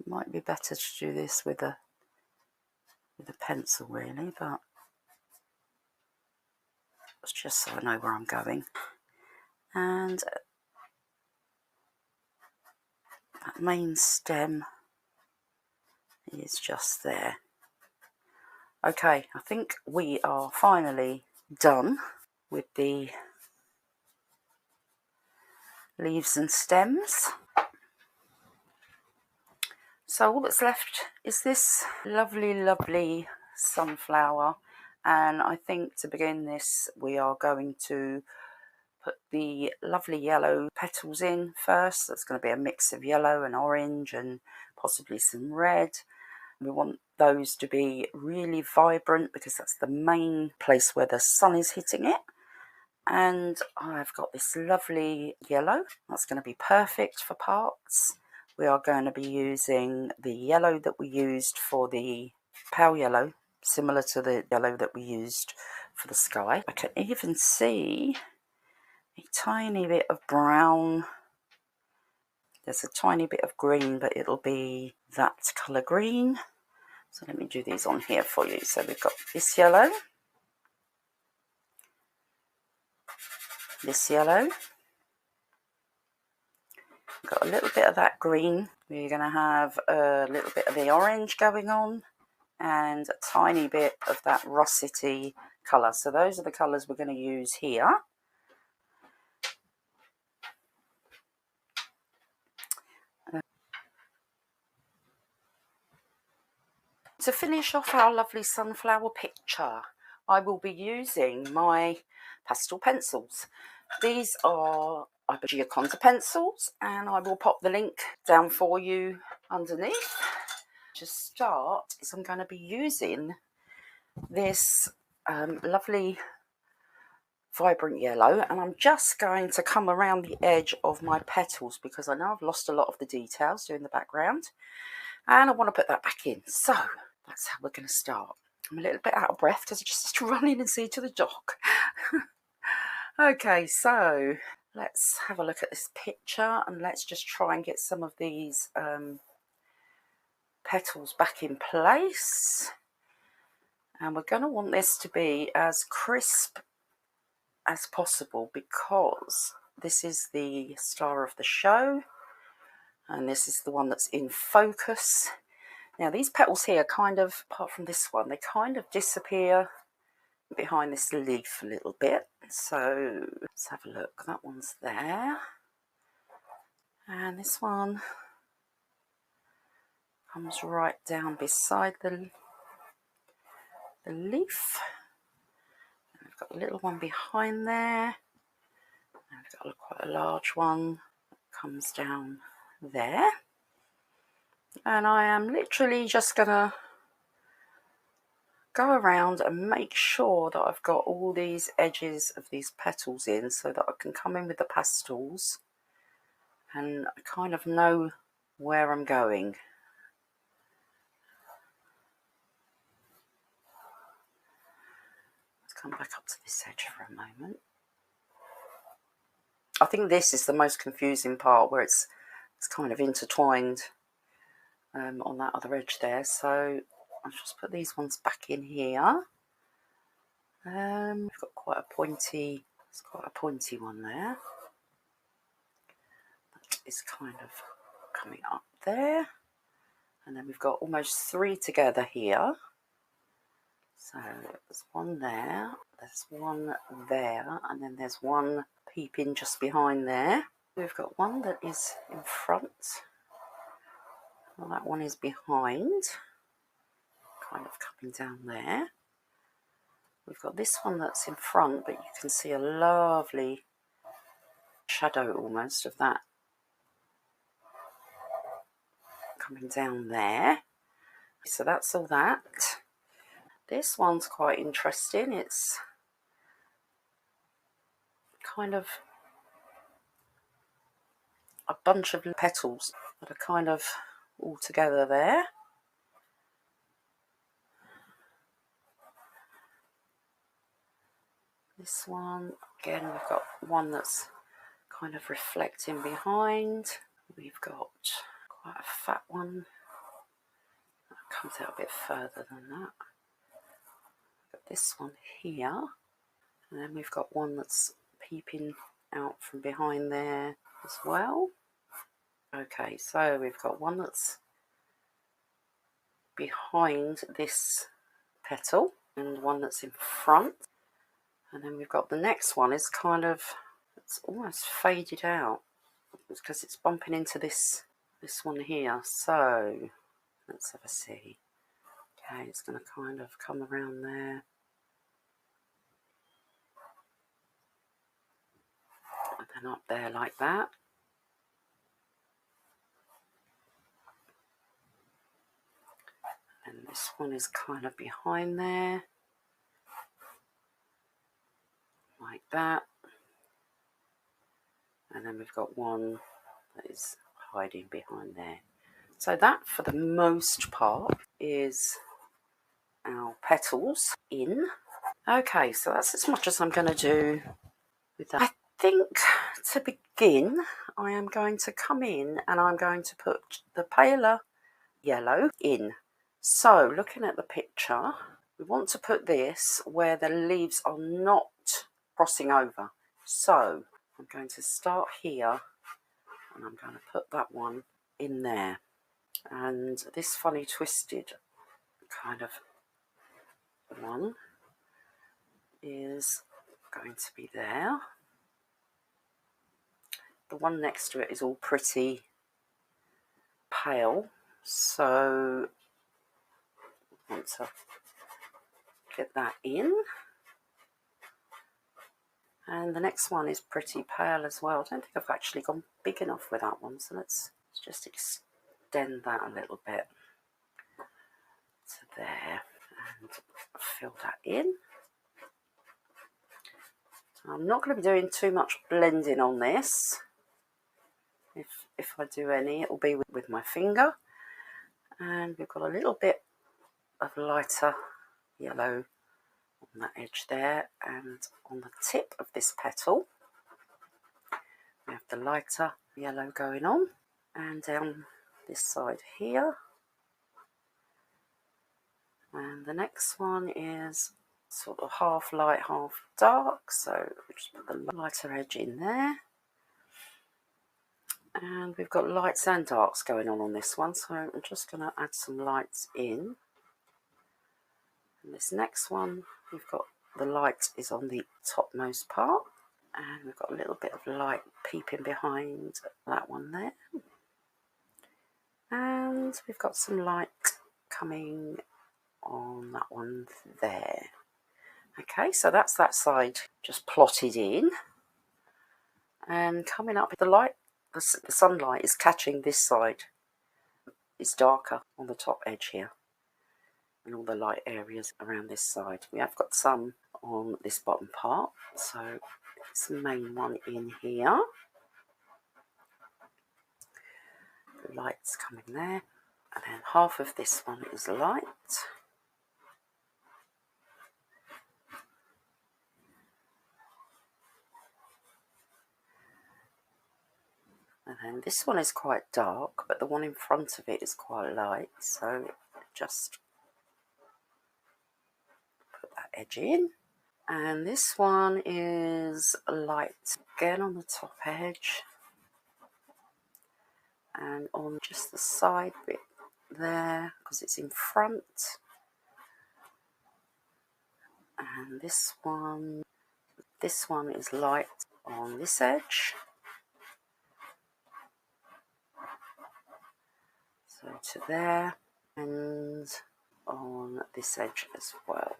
Might be better to do this with a pencil, really, but it's just so I know where I'm going. And that main stem is just there. Okay, I think we are finally done with the leaves and stems. So all that's left is this lovely, lovely sunflower. And I think to begin this, we are going to put the lovely yellow petals in first. That's going to be a mix of yellow and orange and possibly some red. We want those to be really vibrant because that's the main place where the sun is hitting it. And I've got this lovely yellow. That's going to be perfect for parts. We are going to be using the yellow that we used for the pale yellow, similar to the yellow that we used for the sky. I can even see a tiny bit of brown. There's a tiny bit of green, but it'll be that colour green. So let me do these on here for you. So we've got this yellow, this yellow. We've got a little bit of that green. We're going to have a little bit of the orange going on and a tiny bit of that russety colour. So those are the colours we're going to use here. To finish off our lovely sunflower picture, I will be using my pastel pencils. These are Gioconda pencils, and I will pop the link down for you underneath. To start is I'm going to be using this lovely vibrant yellow, and I'm just going to come around the edge of my petals because I know I've lost a lot of the details doing the background, and I want to put that back in. So that's how we're going to start. I'm a little bit out of breath because I just had to run in and see to the dog. Okay, so let's have a look at this picture, and let's just try and get some of these petals back in place. And we're going to want this to be as crisp as possible because this is the star of the show, and this is the one that's in focus. Now these petals here kind of, apart from this one, they kind of disappear behind this leaf a little bit. So let's have a look. That one's there, and this one comes right down beside the leaf. And we've got a little one behind there, and we've got quite a large one that comes down there. And I am literally just gonna go around and make sure that I've got all these edges of these petals in so that I can come in with the pastels and I kind of know where I'm going. Let's come back up to this edge for a moment. I think this is the most confusing part, where it's kind of intertwined on that other edge there. So I'll just put these ones back in here. We've got quite a pointy, it's quite a pointy one there. That is kind of coming up there. And then we've got almost three together here. So there's one there, there's one there, and then there's one peeping just behind there. We've got one that is in front. Well, that one is behind, kind of coming down there. We've got this one that's in front, but you can see a lovely shadow almost of that coming down there. So that's all that. This one's quite interesting. It's kind of a bunch of petals that are kind of all together there. This one, again, we've got one that's kind of reflecting behind. We've got quite a fat one that comes out a bit further than that. We've got this one here, and then we've got one that's peeping out from behind there as well. Okay, so we've got one that's behind this petal and one that's in front. And then we've got the next one is kind of, it's almost faded out because it's bumping into this one here. So let's have a see. Okay, it's going to kind of come around there. And then up there like that. And this one is kind of behind there. Like that. And then we've got one that is hiding behind there. So that, for the most part, is our petals in. Okay, so that's as much as I'm going to do with that. I think to begin, I am going to come in and I'm going to put the paler yellow in. So looking at the picture, we want to put this where the leaves are not crossing over. So I'm going to start here and I'm going to put that one in there. And this funny twisted kind of one is going to be there. The one next to it is all pretty pale, so want to get that in. And the next one is pretty pale as well. I don't think I've actually gone big enough with that one, so let's just extend that a little bit to there and fill that in. So I'm not going to be doing too much blending on this. If I do any, it will be with my finger. And we've got a little bit of lighter yellow on that edge there, and on the tip of this petal we have the lighter yellow going on, and down this side here. And the next one is sort of half light, half dark, so we just put the lighter edge in there. And we've got lights and darks going on this one, so I'm just going to add some lights in. And this next one, we've got the light is on the topmost part, and we've got a little bit of light peeping behind that one there. And we've got some light coming on that one there. Okay, so that's that side just plotted in. And coming up, the light, the sunlight is catching this side. It's darker on the top edge here, and all the light areas around this side. We have got some on this bottom part, so it's the main one in here. The light's coming there, and then half of this one is light. And then this one is quite dark, but the one in front of it is quite light, so just put that edge in. And this one is light again on the top edge, and on just the side bit there, because it's in front. And this one is light on this edge. So to there, and on this edge as well.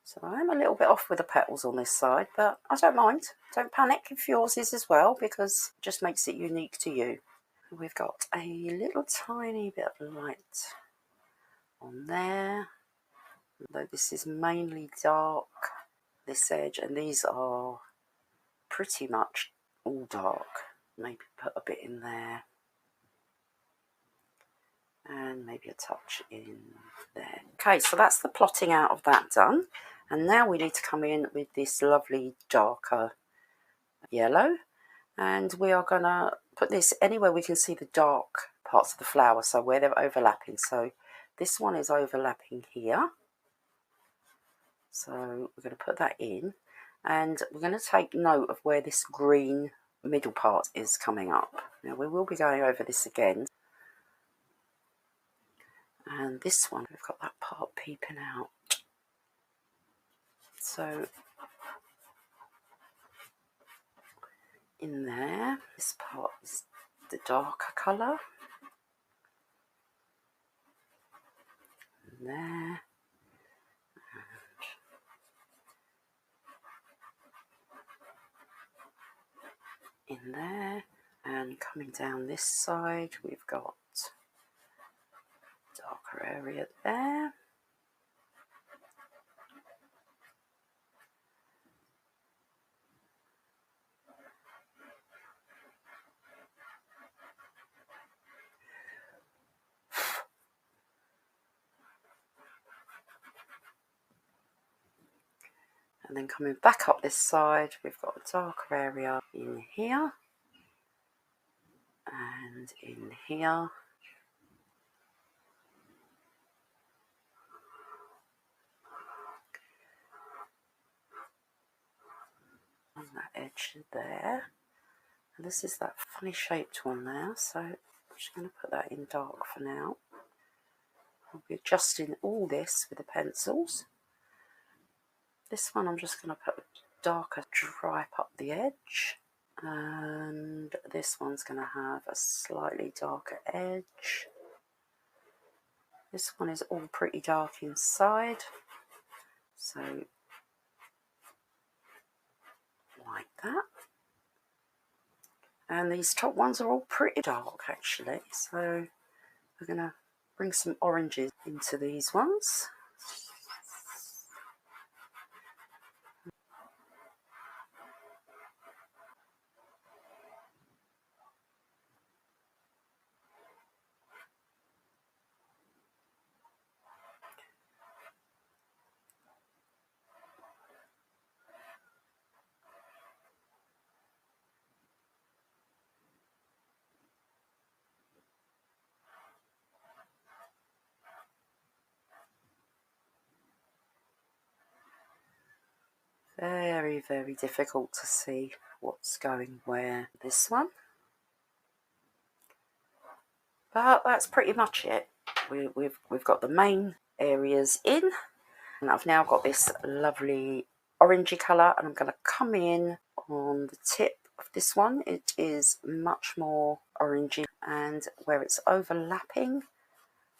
So I'm a little bit off with the petals on this side, but I don't mind. Don't panic if yours is as well, because it just makes it unique to you. We've got a little tiny bit of light on there, although this is mainly dark, this edge, and these are pretty much all dark. Maybe put a bit in there, and maybe a touch in there. Okay, so that's the plotting out of that done, and now we need to come in with this lovely darker yellow, and we are going to put this anywhere we can see the dark parts of the flower, so where they're overlapping. So this one is overlapping here, so we're going to put that in, and we're going to take note of where this green middle part is coming up. Now we will be going over this again, and this one we've got that part peeping out, so in there this part is the darker colour, and there, and in there, and coming down this side we've got darker area there. And then coming back up this side, we've got a darker area in here and in here. On that edge there. And this is that funny shaped one there, so I'm just going to put that in dark for now. I'll be adjusting all this with the pencils. This one I'm just going to put a darker stripe up the edge, and this one's going to have a slightly darker edge. This one is all pretty dark inside, so like that. And these top ones are all pretty dark actually, so we're going to bring some oranges into these ones. Very, very difficult to see what's going where. This one. But that's pretty much it. We've got the main areas in, and I've now got this lovely orangey colour, and I'm going to come in on the tip of this one. It is much more orangey, and where it's overlapping,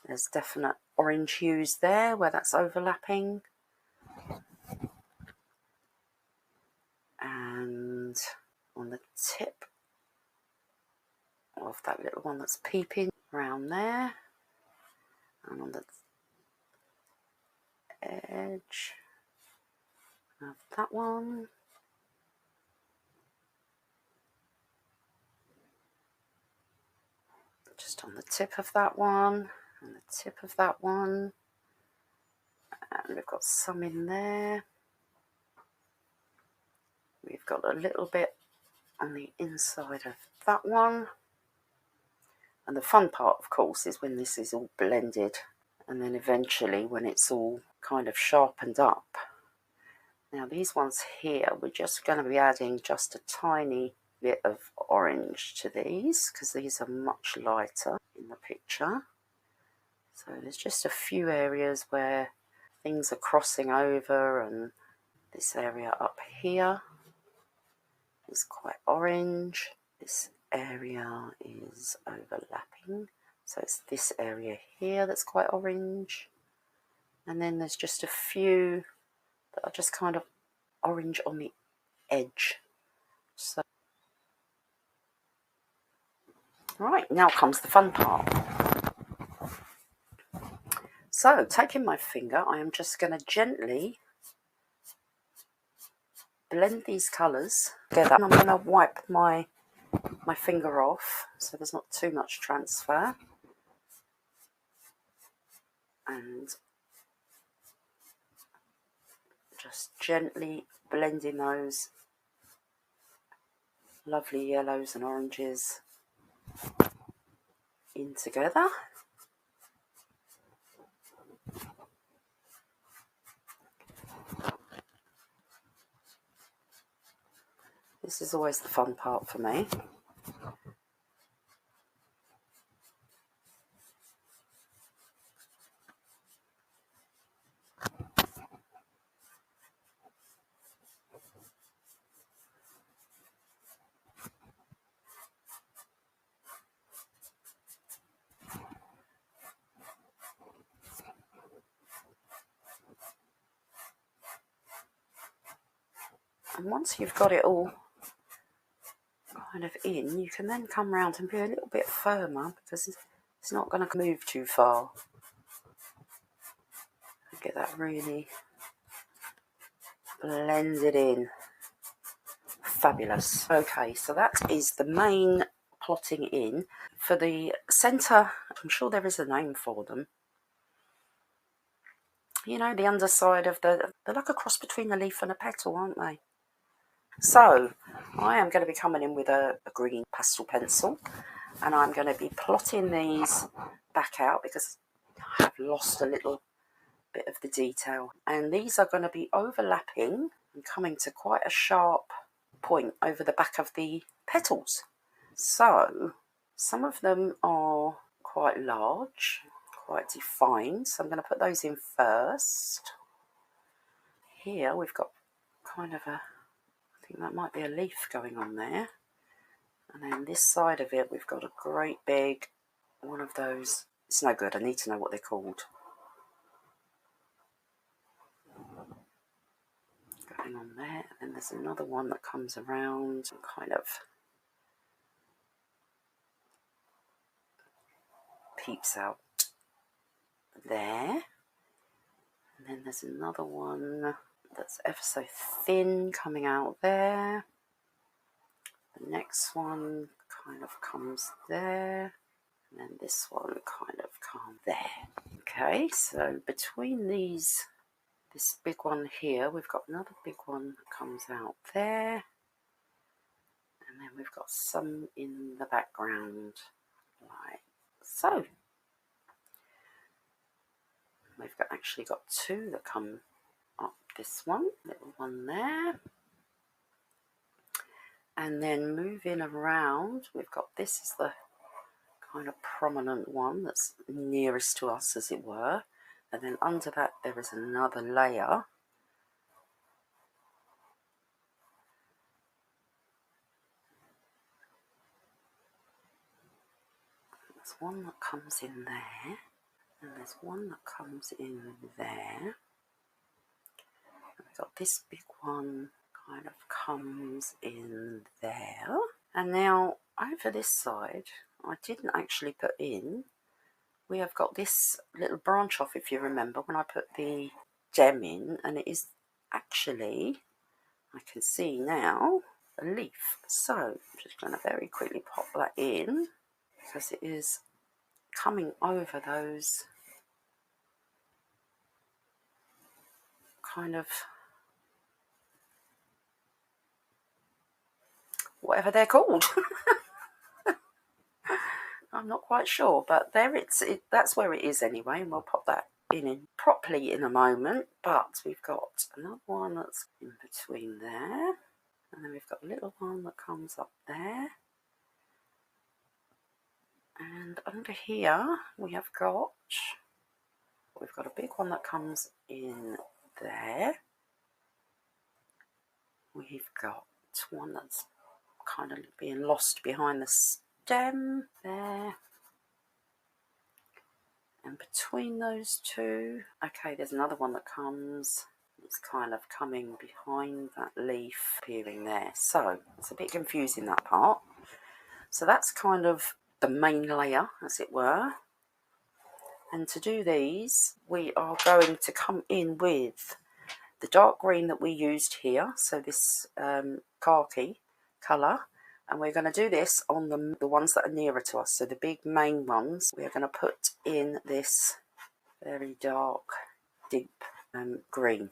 there's definite orange hues there where that's overlapping. And on the tip of that little one that's peeping around there, and on the edge of that one, just on the tip of that one, and the tip of that one, and we've got some in there. We've got a little bit on the inside of that one. And the fun part, of course, is when this is all blended, and then eventually when it's all kind of sharpened up. Now these ones here, we're just going to be adding just a tiny bit of orange to these, because these are much lighter in the picture. So there's just a few areas where things are crossing over, and this area up here is quite orange. This area is overlapping, so it's this area here that's quite orange. And then there's just a few that are just kind of orange on the edge. So, right, now comes the fun part. So, taking my finger, I am just going to gently blend these colours together. And I'm going to wipe my finger off so there's not too much transfer. And just gently blending those lovely yellows and oranges in together. This is always the fun part for me. And once you've got it all kind of in, you can then come round and be a little bit firmer, because it's not going to move too far. Get that really blended in. Fabulous. Okay, so that is the main plotting in. For the centre, I'm sure there is a name for them. You know, the underside of they're like a cross between a leaf and a petal, aren't they? So I am going to be coming in with a green pastel pencil, and I'm going to be plotting these back out because I have lost a little bit of the detail. And these are going to be overlapping and coming to quite a sharp point over the back of the petals. So some of them are quite large, quite defined, so I'm going to put those in first. Here we've got kind of I think that might be a leaf going on there. And then this side of it, we've got a great big one of those It's no good. I need to know what they're called. Going on there, and then there's another one that comes around and kind of peeps out there. And then there's another one that's ever so thin coming out there. The next one kind of comes there. And then this one kind of comes there. Okay, so between these, this big one here, we've got another big one that comes out there. And then we've got some in the background, like so. We've actually got two that come up this one, little one there. And then moving around, we've got this is the kind of prominent one that's nearest to us, as it were. And then under that there is another layer. There's one that comes in there, and there's one that comes in there. And we've got this big one kind of comes in there. And now over this side, I didn't actually put in, we have got this little branch off, if you remember, when I put the gem in, and it is actually, I can see now, a leaf. So I'm just going to very quickly pop that in, because it is coming over those kind of, whatever they're called. I'm not quite sure, but there that's where it is anyway, and we'll pop that in properly in a moment. But we've got another one that's in between there, and then we've got a little one that comes up there, and under here we've got a big one that comes in there. We've got one that's kind of being lost behind the stem there. And between those two, okay, there's another one that comes, it's kind of coming behind that leaf, appearing there. So it's a bit confusing, that part. So that's kind of the main layer, as it were. And to do these, we are going to come in with the dark green that we used here, so this khaki colour, and we're going to do this on the ones that are nearer to us, so the big main ones. We're going to put in this very dark, deep green,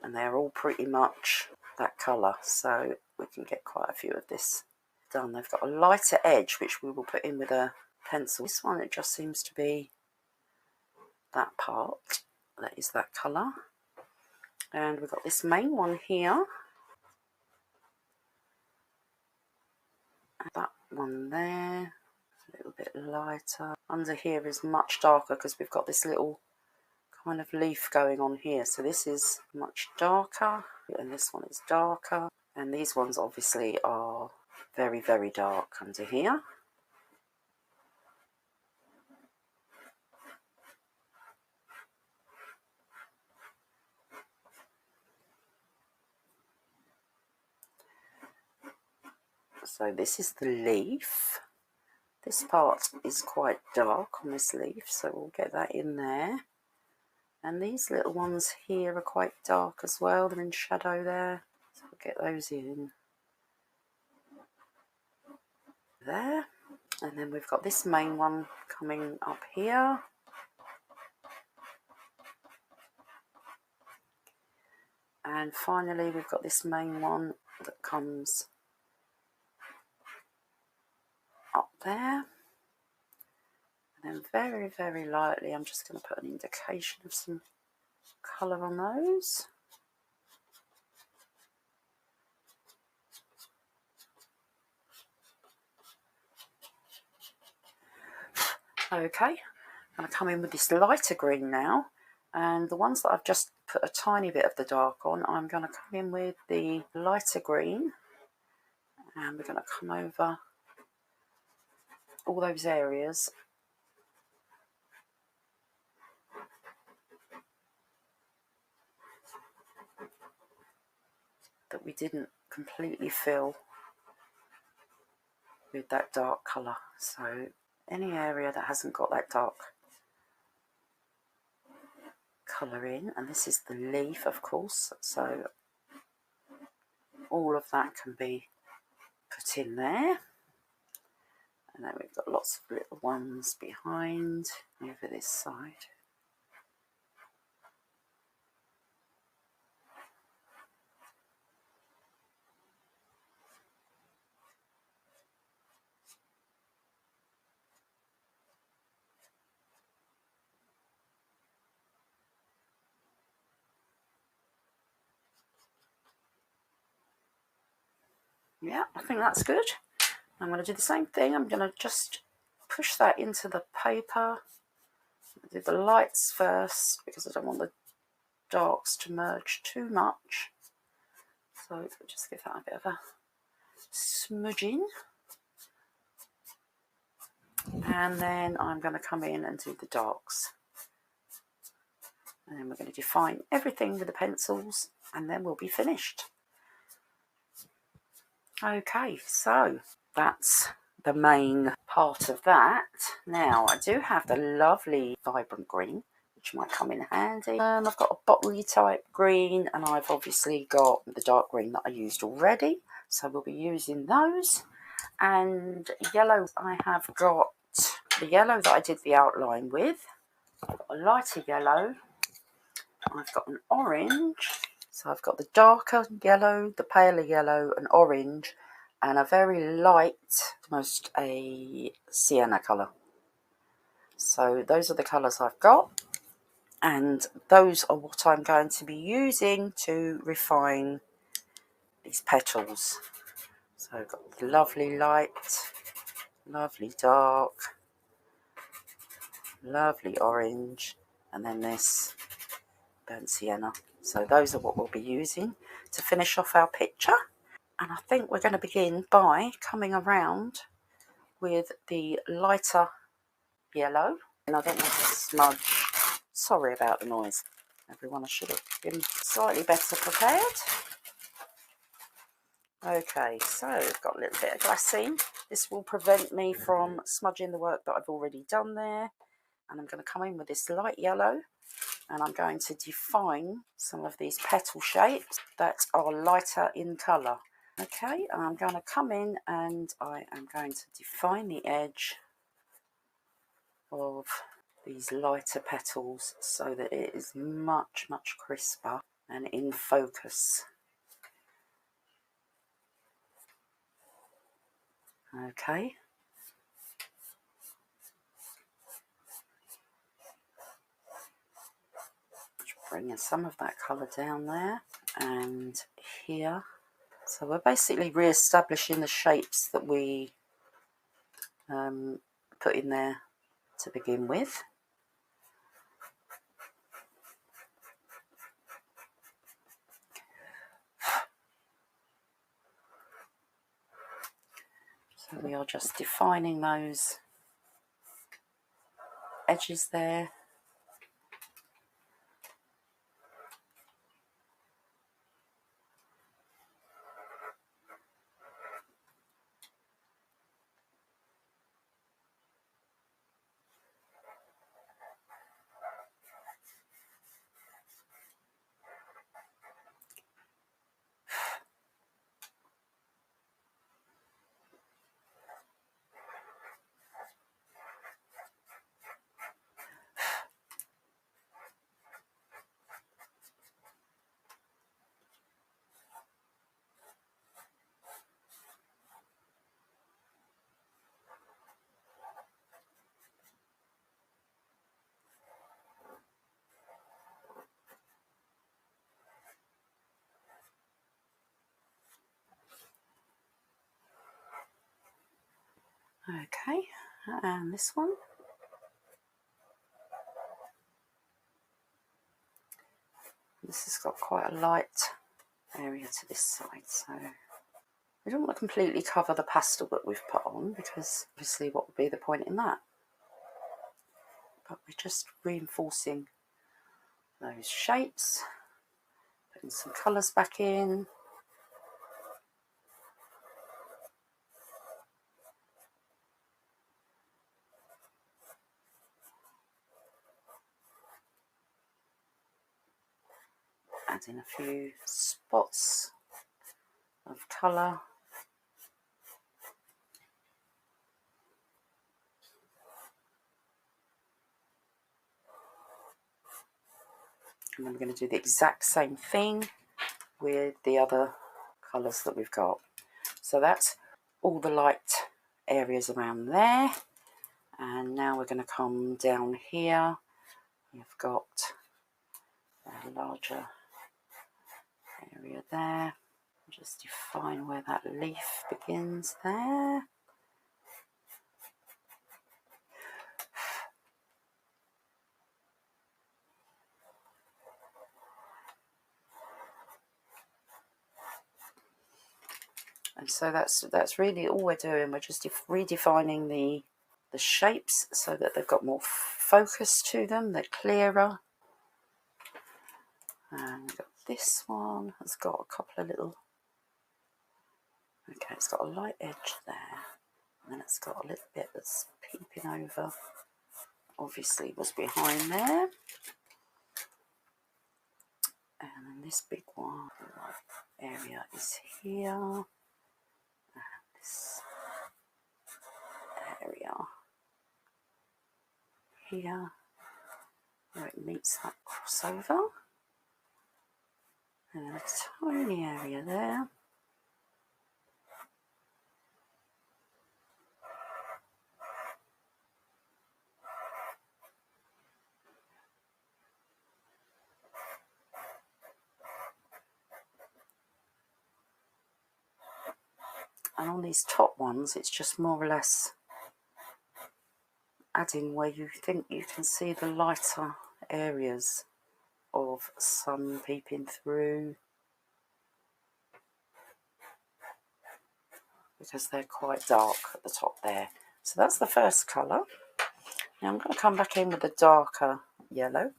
and they're all pretty much that colour, so we can get quite a few of this done. They've got a lighter edge, which we will put in with a pencil. This one, it just seems to be that part, that is that colour. And we've got this main one here, and that one there, a little bit lighter. Under here is much darker because we've got this little kind of leaf going on here, so this is much darker, and this one is darker, and these ones obviously are very, very dark under here. So this is the leaf. This part is quite dark on this leaf, so we'll get that in there. And these little ones here are quite dark as well, they're in shadow there, so we'll get those in there. And then we've got this main one coming up here. And finally we've got this main one that comes up there. And then very, very lightly, I'm just going to put an indication of some colour on those. Okay, I'm going to come in with this lighter green now, and the ones that I've just put a tiny bit of the dark on, I'm going to come in with the lighter green, and we're going to come over all those areas that we didn't completely fill with that dark colour. So any area that hasn't got that dark colour in, and this is the leaf, of course, so all of that can be put in there. And then we've got lots of little ones behind over this side. Yeah, I think that's good. I'm going to do the same thing. I'm going to just push that into the paper. Do the lights first because I don't want the darks to merge too much. So just give that a bit of a smudging. And then I'm going to come in and do the darks. And then we're going to define everything with the pencils and then we'll be finished. Okay, so that's the main part of that. Now I do have the lovely vibrant green, which might come in handy. I've got a bottle-y type green, and I've obviously got the dark green that I used already, so we'll be using those. And yellow, I have got the yellow that I did the outline with, I've got a lighter yellow, I've got an orange, so I've got the darker yellow, the paler yellow, an orange, and a very light, almost a sienna colour. So those are the colours I've got, and those are what I'm going to be using to refine these petals. So I've got the lovely light, lovely dark, lovely orange, and then this burnt sienna. So those are what we'll be using to finish off our picture. And I think we're going to begin by coming around with the lighter yellow. And I don't want to smudge. Sorry about the noise, everyone. I should have been slightly better prepared. Okay, so I've got a little bit of glassine. This will prevent me from smudging the work that I've already done there. And I'm going to come in with this light yellow, and I'm going to define some of these petal shapes that are lighter in colour. Okay, and I'm going to come in and I am going to define the edge of these lighter petals so that it is much, much crisper and in focus. Okay. Just bringing some of that colour down there and here. So we're basically re-establishing the shapes that we put in there to begin with. So we are just defining those edges there. Okay, and this one. This has got quite a light area to this side, so we don't want to completely cover the pastel that we've put on, because obviously what would be the point in that? But we're just reinforcing those shapes, putting some colours back in. add in a few spots of colour. And then we're going to do the exact same thing with the other colours that we've got. So that's all the light areas around there. And now we're going to come down here. We've got a larger area there. Just define where that leaf begins there. And so that's really all we're doing. We're just redefining the shapes so that they've got more focus to them. They're clearer. And we've got this one has got a couple of little. Okay, it's got a light edge there, and then it's got a little bit that's peeping over. Obviously, was behind there. And then this big one, area is here. And this area here, where it meets that crossover. And then a tiny area there. And on these top ones, it's just more or less adding where you think you can see the lighter areas of sun peeping through, because they're quite dark at the top there. So that's the first colour. Now I'm going to come back in with a darker yellow.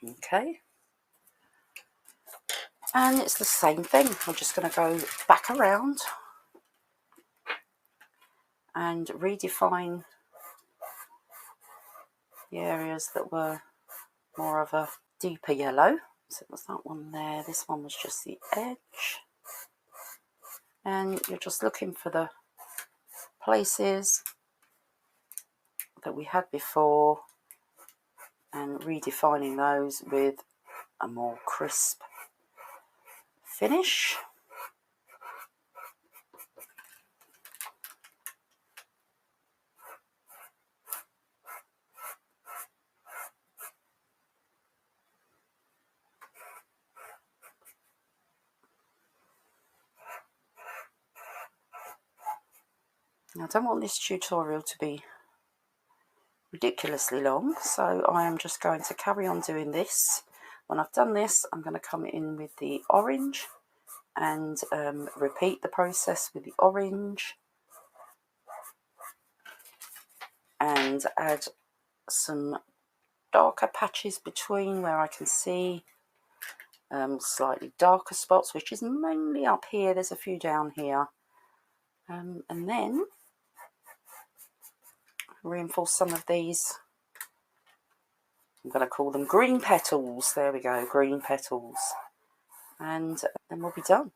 Okay. And it's the same thing. I'm just going to go back around and redefine the areas that were more of a deeper yellow. So it was that one there. This one was just the edge. And you're just looking for the places that we had before and redefining those with a more crisp finish. Now, I don't want this tutorial to be ridiculously long, so I am just going to carry on doing this. When I've done this, I'm going to come in with the orange and repeat the process with the orange and add some darker patches between where I can see slightly darker spots, which is mainly up here. There's a few down here, and then reinforce some of these. I'm going to call them green petals. There we go, green petals, and then we'll be done.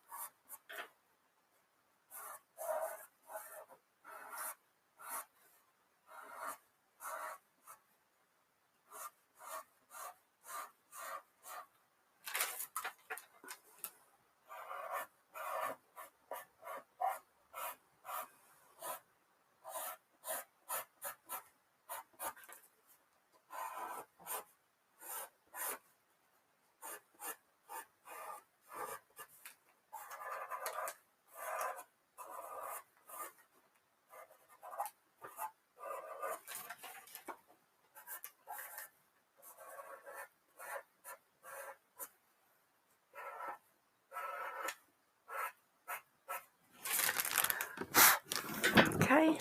Okay,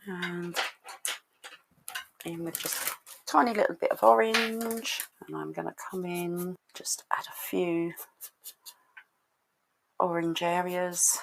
and in with just a tiny little bit of orange, and I'm going to come in, just add a few orange areas.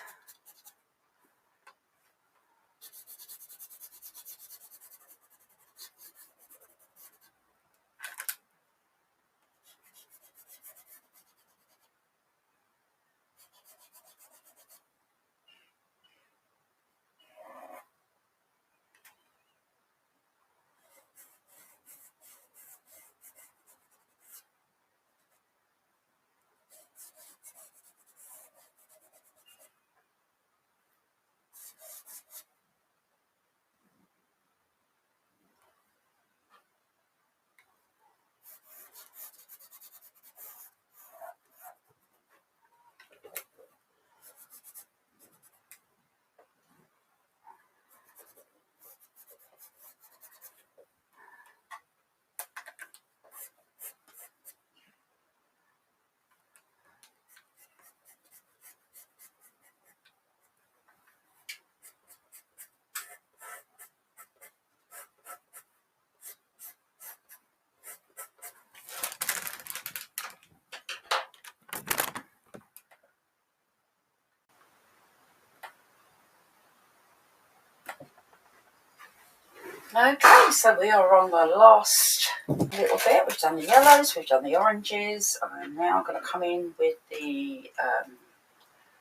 Okay, so we are on the last little bit. We've done the yellows, we've done the oranges. I'm now going to come in with the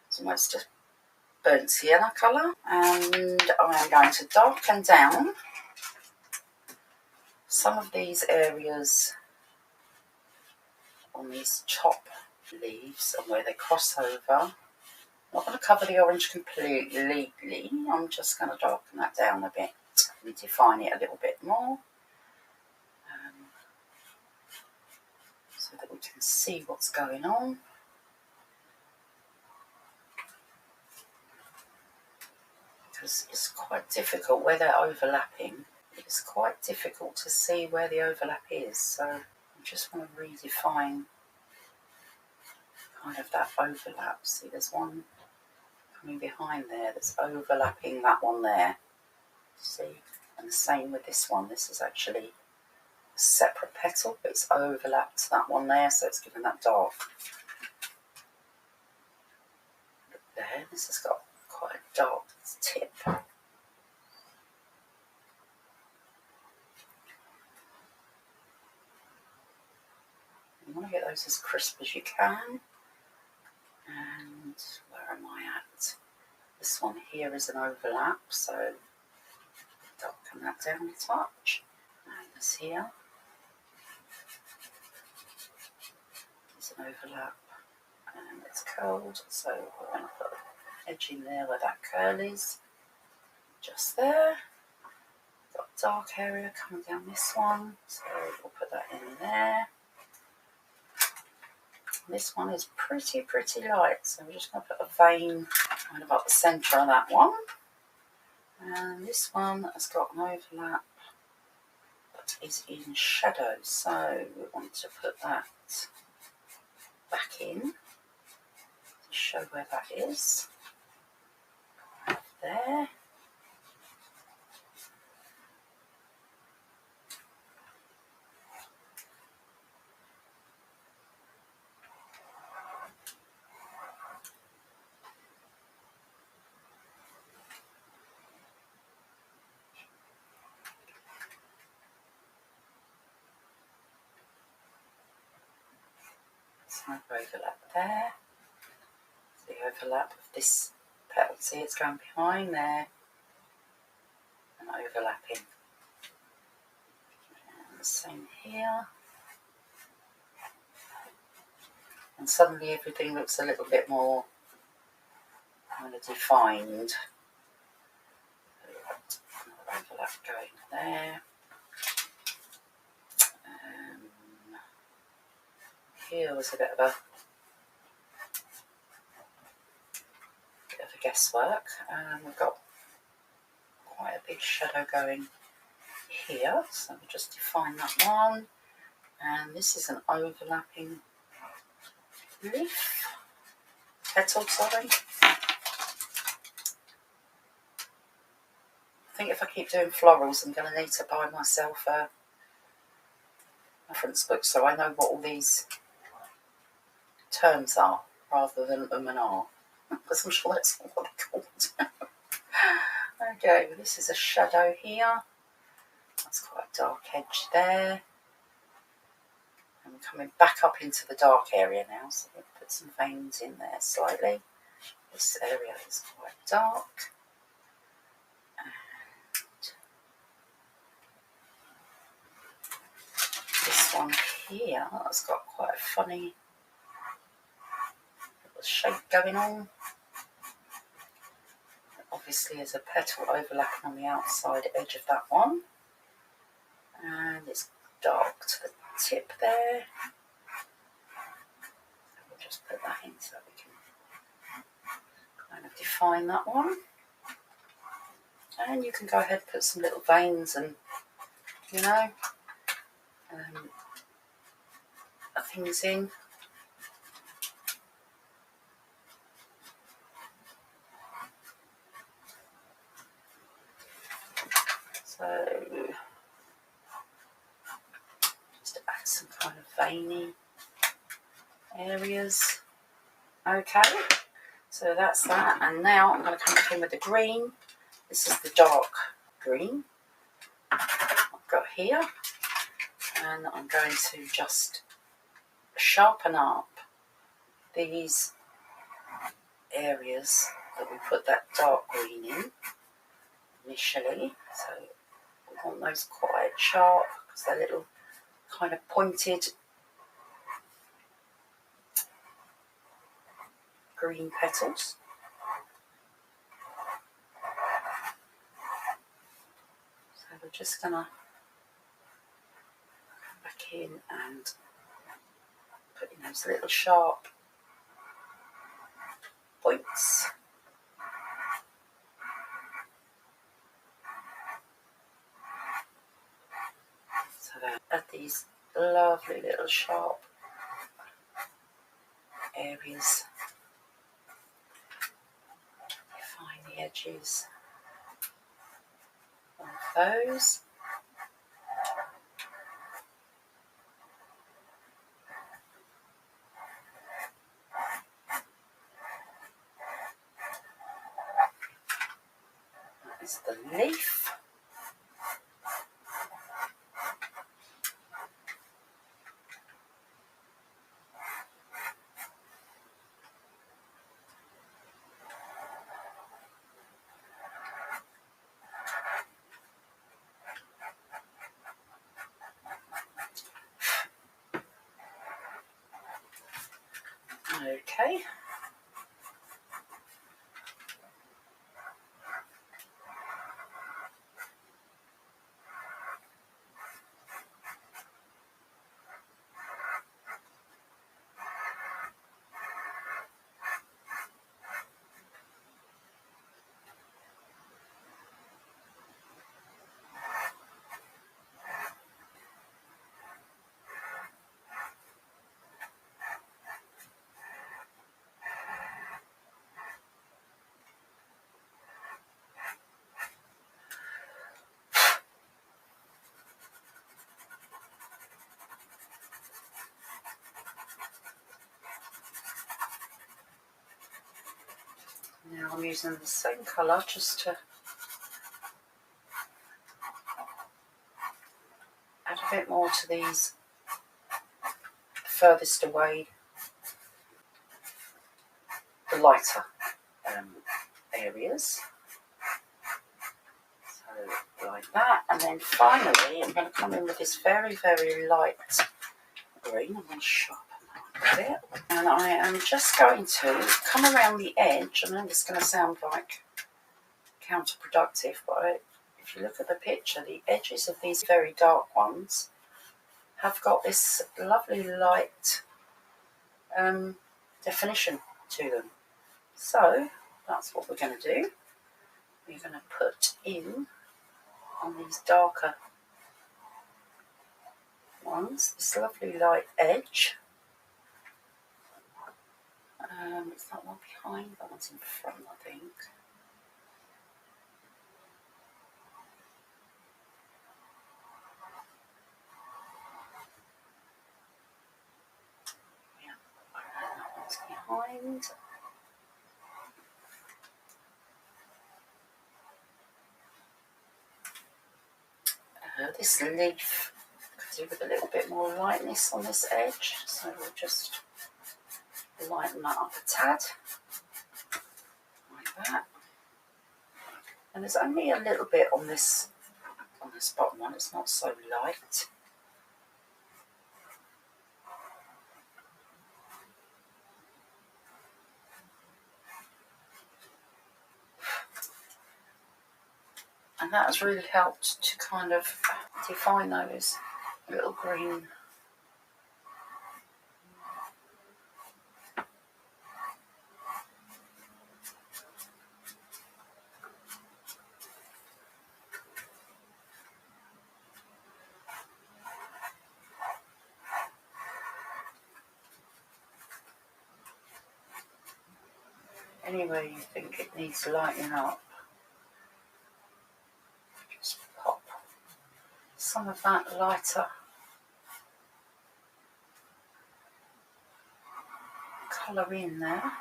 it's almost a burnt sienna colour, and I am going to darken down some of these areas on these top leaves and where they cross over. I'm not going to cover the orange completely. I'm just going to darken that down a bit and define it a little bit more, so that we can see what's going on. Because it's quite difficult where they're overlapping. It's quite difficult to see where the overlap is, so I just want to redefine kind of that overlap. See, there's one coming behind there that's overlapping that one there. See, and the same with this one. This is actually a separate petal, but it's overlapped that one there, so it's given that dark look there. This has got quite a dark tip. You want to get those as crisp as you can. And where am I at? This one here is an overlap, so darken that down a touch. And this here is an overlap, and it's curled, so we're going to put an edge in there where that curl is, just there. Got a dark area coming down this one, so we'll put that in there. This one is pretty light, so we're just going to put a vein kind of up the centre of that one. And this one has got an overlap that is in shadow, so we want to put that back in to show where that is. There. Some overlap there. The overlap of this petal, see, it's going behind there and overlapping. And the same here. And suddenly everything looks a little bit more kind of defined. Another overlap going there. Here was a bit of a guesswork. We've got quite a big shadow going here, so we'll just define that one. And this is an overlapping leaf, petal, sorry. I think if I keep doing florals, I'm going to need to buy myself a reference book so I know what all these terms are rather than are, because I'm sure that's not what they're called. Okay, well, this is a shadow here. That's quite a dark edge there. And we're coming back up into the dark area now, so we'll put some veins in there slightly. This area is quite dark. And this one here has got quite a funny little shape going on. Obviously there's a petal overlapping on the outside edge of that one. And it's dark to the tip there. We'll just put that in so we can kind of define that one. And you can go ahead and put some little veins and, you know, things in. So just add some kind of veiny areas. Okay, so that's that. And now I'm going to come in with the green. This is the dark green. I've got here, and I'm going to just sharpen up these areas that we put that dark green in initially. So we want those quite sharp because they're little kind of pointed green petals. So we're just going to come back in and put in those little sharp points. So then add these lovely little sharp areas. Define the edges of those. That is the leaf. Okay. Now I'm using the same colour just to add a bit more to these furthest away, the lighter areas. So like that, and then finally I'm going to come in with this very, very light green. I'm going to sharpen that a bit. And I am just going to come around the edge. I know this is going to sound like counterproductive, but if you look at the picture, the edges of these very dark ones have got this lovely light definition to them. So that's what we're going to do. We're going to put in on these darker ones this lovely light edge. It's that one behind, that one's in front, I think. Yeah, that one's behind. This leaf could do with a little bit more lightness on this edge, so we'll just lighten that up a tad, like that. And there's only a little bit on this bottom one, it's not so light. And that has really helped to kind of define those little green anywhere you think it needs lightening up. Just pop some of that lighter colour in there.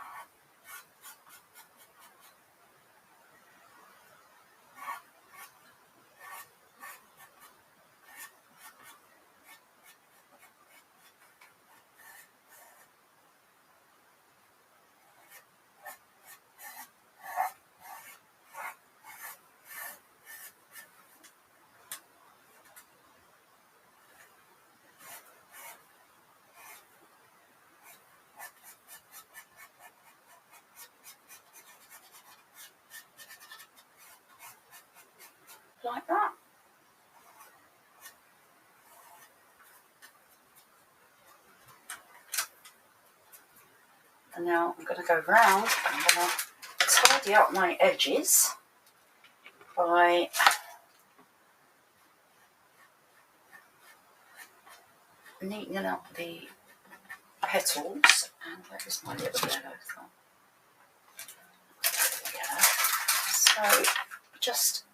like that. And now I'm going to go round, I'm going to tidy up my edges by neatening up the petals. And where is my little yellow thumb? So just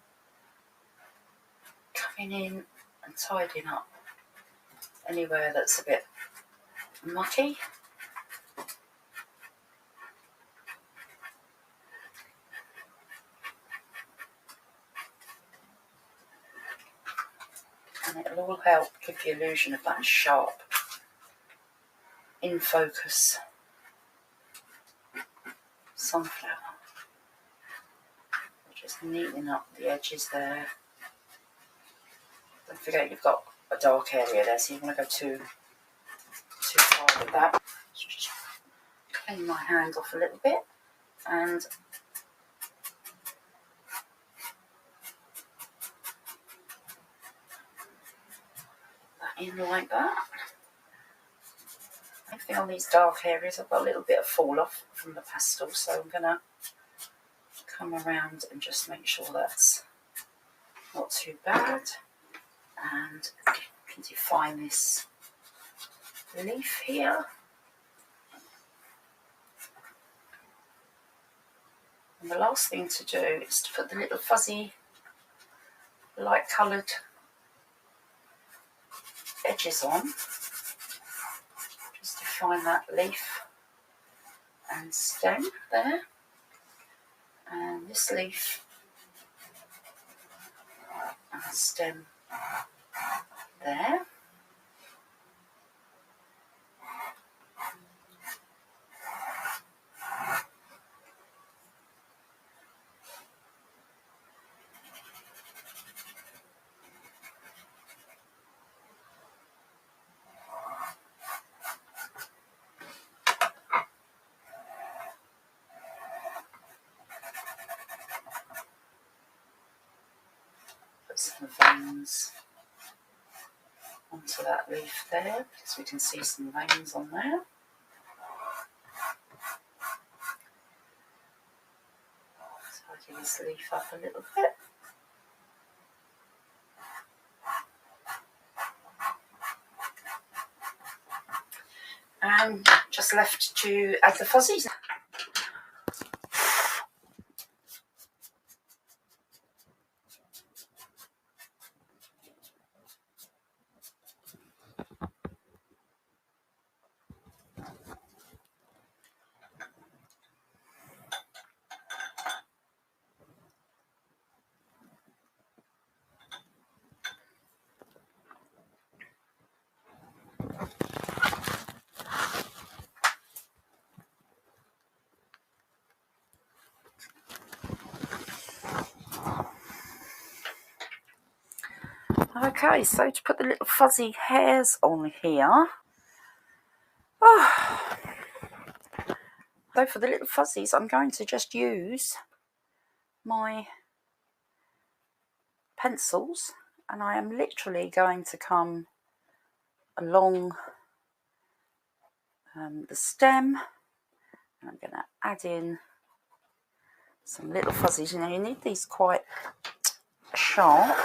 coming in and tidying up anywhere that's a bit mucky. And it'll all help give the illusion of that sharp, in focus sunflower. Just neatening up the edges there. Don't forget you've got a dark area there, so you want to go too far with that. Just clean my hand off a little bit and that in like that. Everything on these dark areas, I've got a little bit of fall off from the pastel, so I'm going to come around and just make sure that's not too bad. And you can define this leaf here. And the last thing to do is to put the little fuzzy light coloured edges on. Just define that leaf and stem there. And this leaf and stem there. Put some veins onto that leaf there, because we can see some veins on there. Tidy this leaf up a little bit. And just left to add the fuzzies. Okay, so to put the little fuzzy hairs on here. So for the little fuzzies, I'm going to just use my pencils, and I am literally going to come along the stem, and I'm going to add in some little fuzzies. Now you need these quite sharp.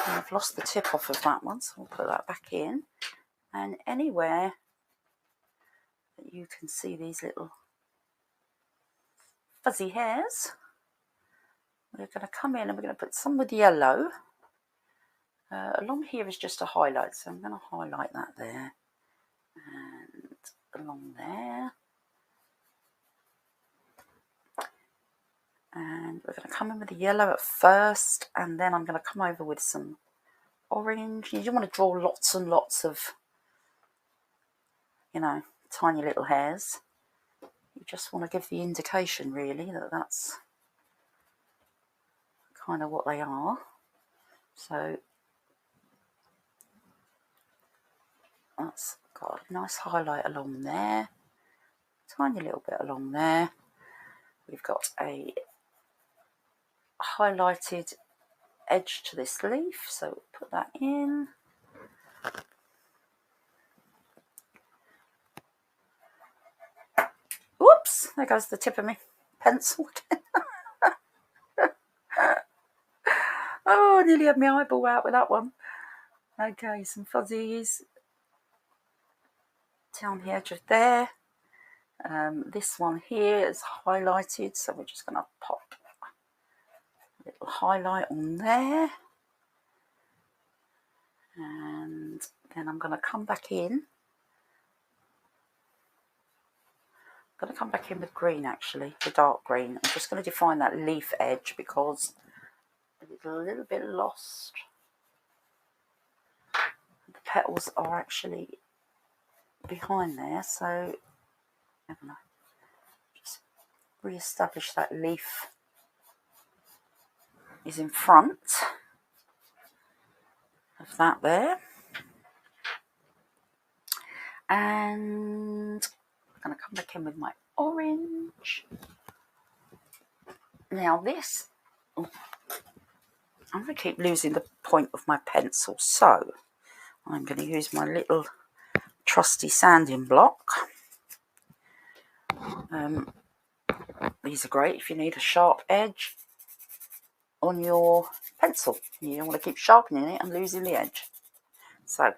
I've lost the tip off of that one, so I'll put that back in. And anywhere that you can see these little fuzzy hairs, we're going to come in and we're going to put some with yellow. Along here is just a highlight, so I'm going to highlight that there. And along there. And we're going to come in with the yellow at first, and then I'm going to come over with some orange. You don't want to draw lots and lots of, tiny little hairs. You just want to give the indication, really, that that's kind of what they are. So that's got a nice highlight along there, tiny little bit along there. We've got a highlighted edge to this leaf, so put that in. Whoops, there goes the tip of my pencil again. Oh, I nearly had my eyeball out with that one. Okay, some fuzzies down the edge of there. This one here is highlighted, so we're just going to pop a little highlight on there. And then I'm going to come back in. I'm going to come back in with green, actually, the dark green. I'm just going to define that leaf edge because it's a little bit lost. The petals are actually behind there, so I'm going to just re-establish that leaf is in front of that there. And I'm going to come back in with my orange. Now this, I'm going to keep losing the point of my pencil, so I'm going to use my little trusty sanding block. These are great if you need a sharp edge on your pencil. You don't want to keep sharpening it and losing the edge. So I'm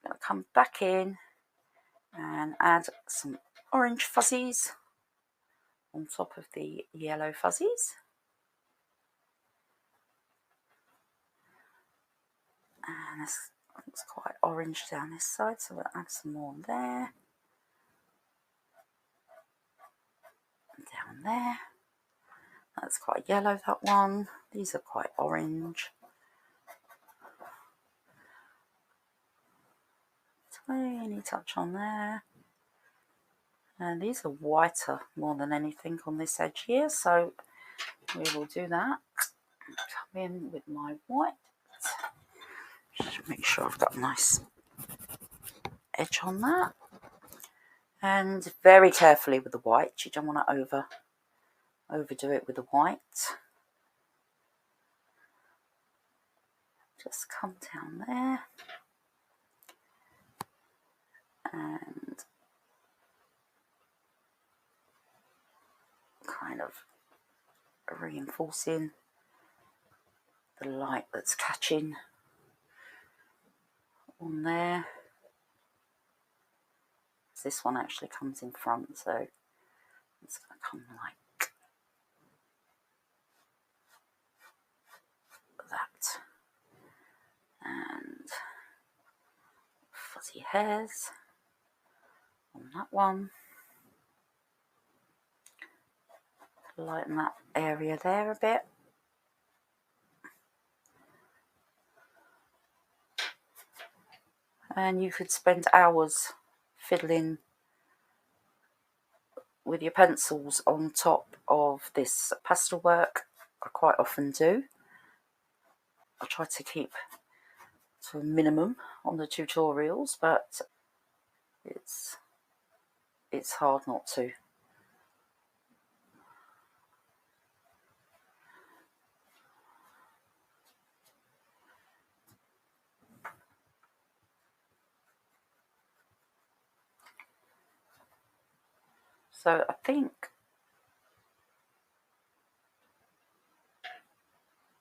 going to come back in and add some orange fuzzies on top of the yellow fuzzies. And it's quite orange down this side, so we'll add some more there. And down there. That's quite yellow, that one. These are quite orange. Tiny touch on there. And these are whiter more than anything on this edge here, so we will do that. Come in with my white. Just make sure I've got a nice edge on that. And very carefully with the white. You don't want to overdo it with the white. Just come down there. And kind of reinforcing the light that's catching on there. This one actually comes in front, so it's going to come like that. And fuzzy hairs on that one. Lighten that area there a bit. And you could spend hours fiddling with your pencils on top of this pastel work. I quite often do. I try to keep to a minimum on the tutorials, but it's hard not to. So I think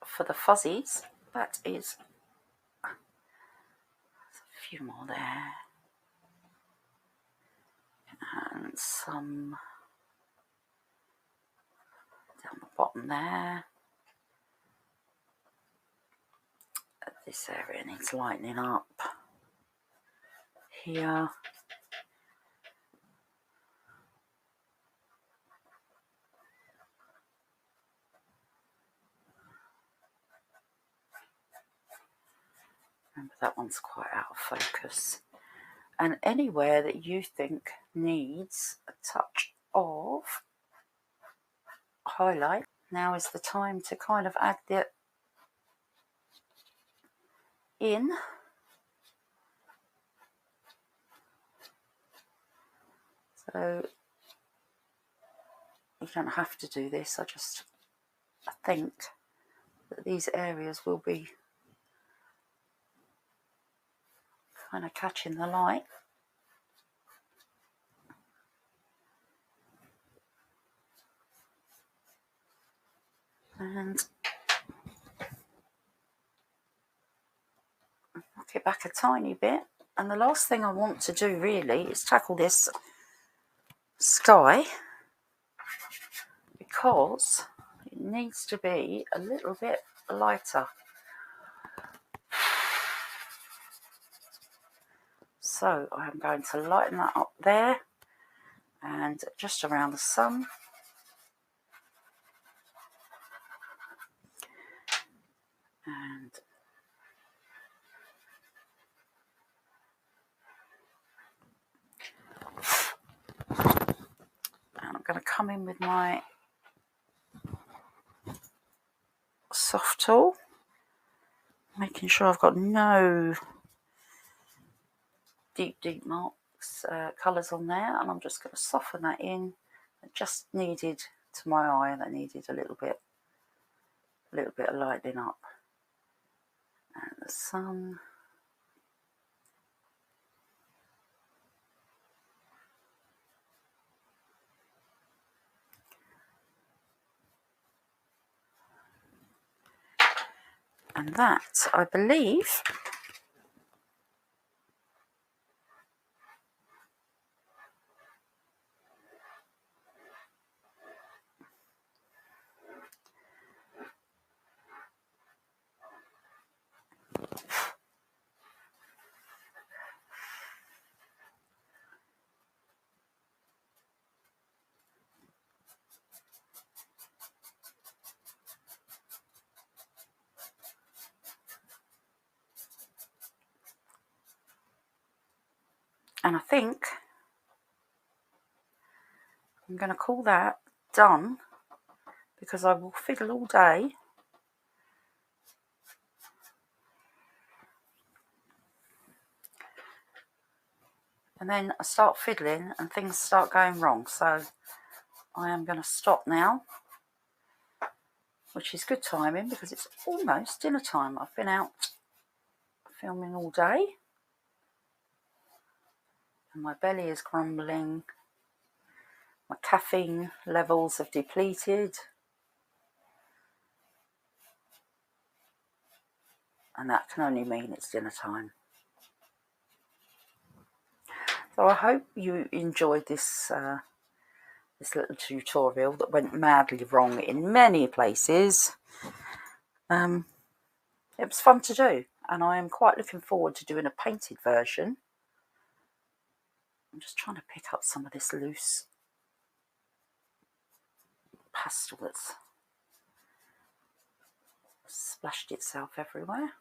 for the fuzzies, that is a few more there. And some down the bottom there. This area needs lightening up. Here. Remember, that one's quite out of focus. And anywhere that you think needs a touch of highlight, now is the time to kind of add it in. So you don't have to do this, I think that these areas will be kind of catching the light. And knock it back a tiny bit. And the last thing I want to do really is tackle this sky, because it needs to be a little bit lighter. So I'm going to lighten that up there and just around the sun. And I'm going to come in with my soft tool, making sure I've got no deep marks, colours on there, and I'm just going to soften that in. It just needed, to my eye, that needed a little bit of lightening up. And the sun. And that, I believe, and I think I'm going to call that done, because I will fiddle all day and then I start fiddling and things start going wrong. So I am going to stop now, which is good timing because it's almost dinner time. I've been out filming all day and my belly is grumbling. My caffeine levels have depleted, and that can only mean it's dinner time. So I hope you enjoyed this this little tutorial that went madly wrong in many places. It was fun to do, and I am quite looking forward to doing a painted version. I'm just trying to pick up some of this loose pastel that's splashed itself everywhere.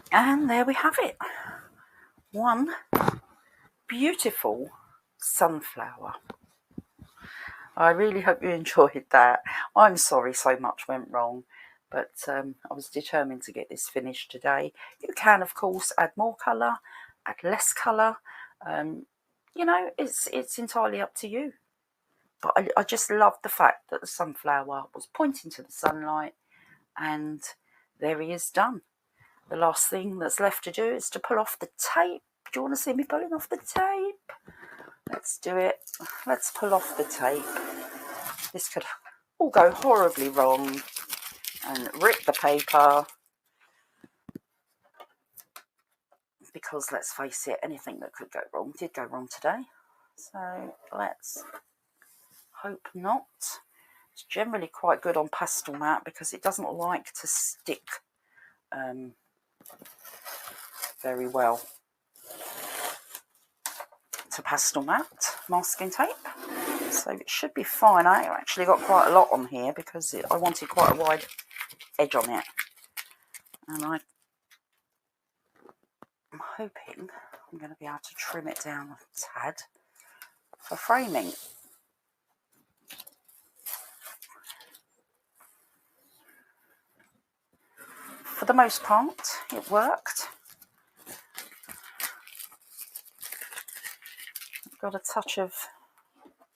And there we have it. One beautiful sunflower. I really hope you enjoyed that. I'm sorry so much went wrong, but I was determined to get this finished today. You can, of course, add more colour, add less colour. You know, it's entirely up to you. But I just love the fact that the sunflower was pointing to the sunlight, and there he is done. The last thing that's left to do is to pull off the tape. Do you want to see me pulling off the tape? Let's do it. Let's pull off the tape. This could all go horribly wrong and rip the paper, because let's face it, anything that could go wrong did go wrong today. So let's hope not. It's generally quite good on pastel mat because it doesn't like to stick very well to pastel mat masking tape. So it should be fine. I actually got quite a lot on here because I wanted quite a wide edge on it, and I'm hoping I'm going to be able to trim it down a tad for framing. the most part, it worked. I've got a touch of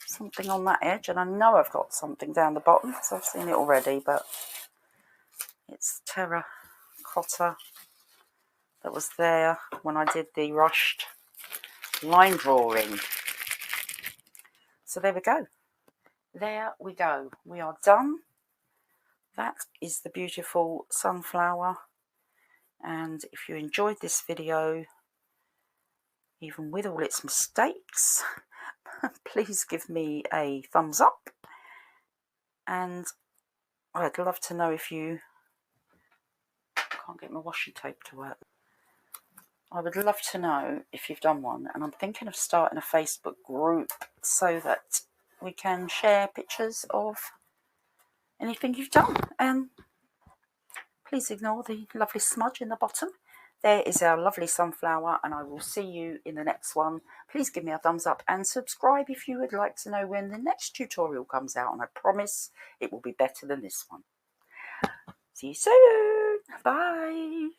something on that edge, and I know I've got something down the bottom because I've seen it already, but it's terracotta that was there when I did the rushed line drawing. So there we go. There we go. We are done. That is the beautiful sunflower. And if you enjoyed this video, even with all its mistakes, please give me a thumbs up. And I'd love to know if you... can't get my washi tape to work. I would love to know if you've done one, and I'm thinking of starting a Facebook group so that we can share pictures of anything you've done. And please ignore the lovely smudge in the bottom. There is our lovely sunflower, and I will see you in the next one. Please give me a thumbs up and subscribe if you would like to know when the next tutorial comes out, and I promise it will be better than this one. See you soon. Bye.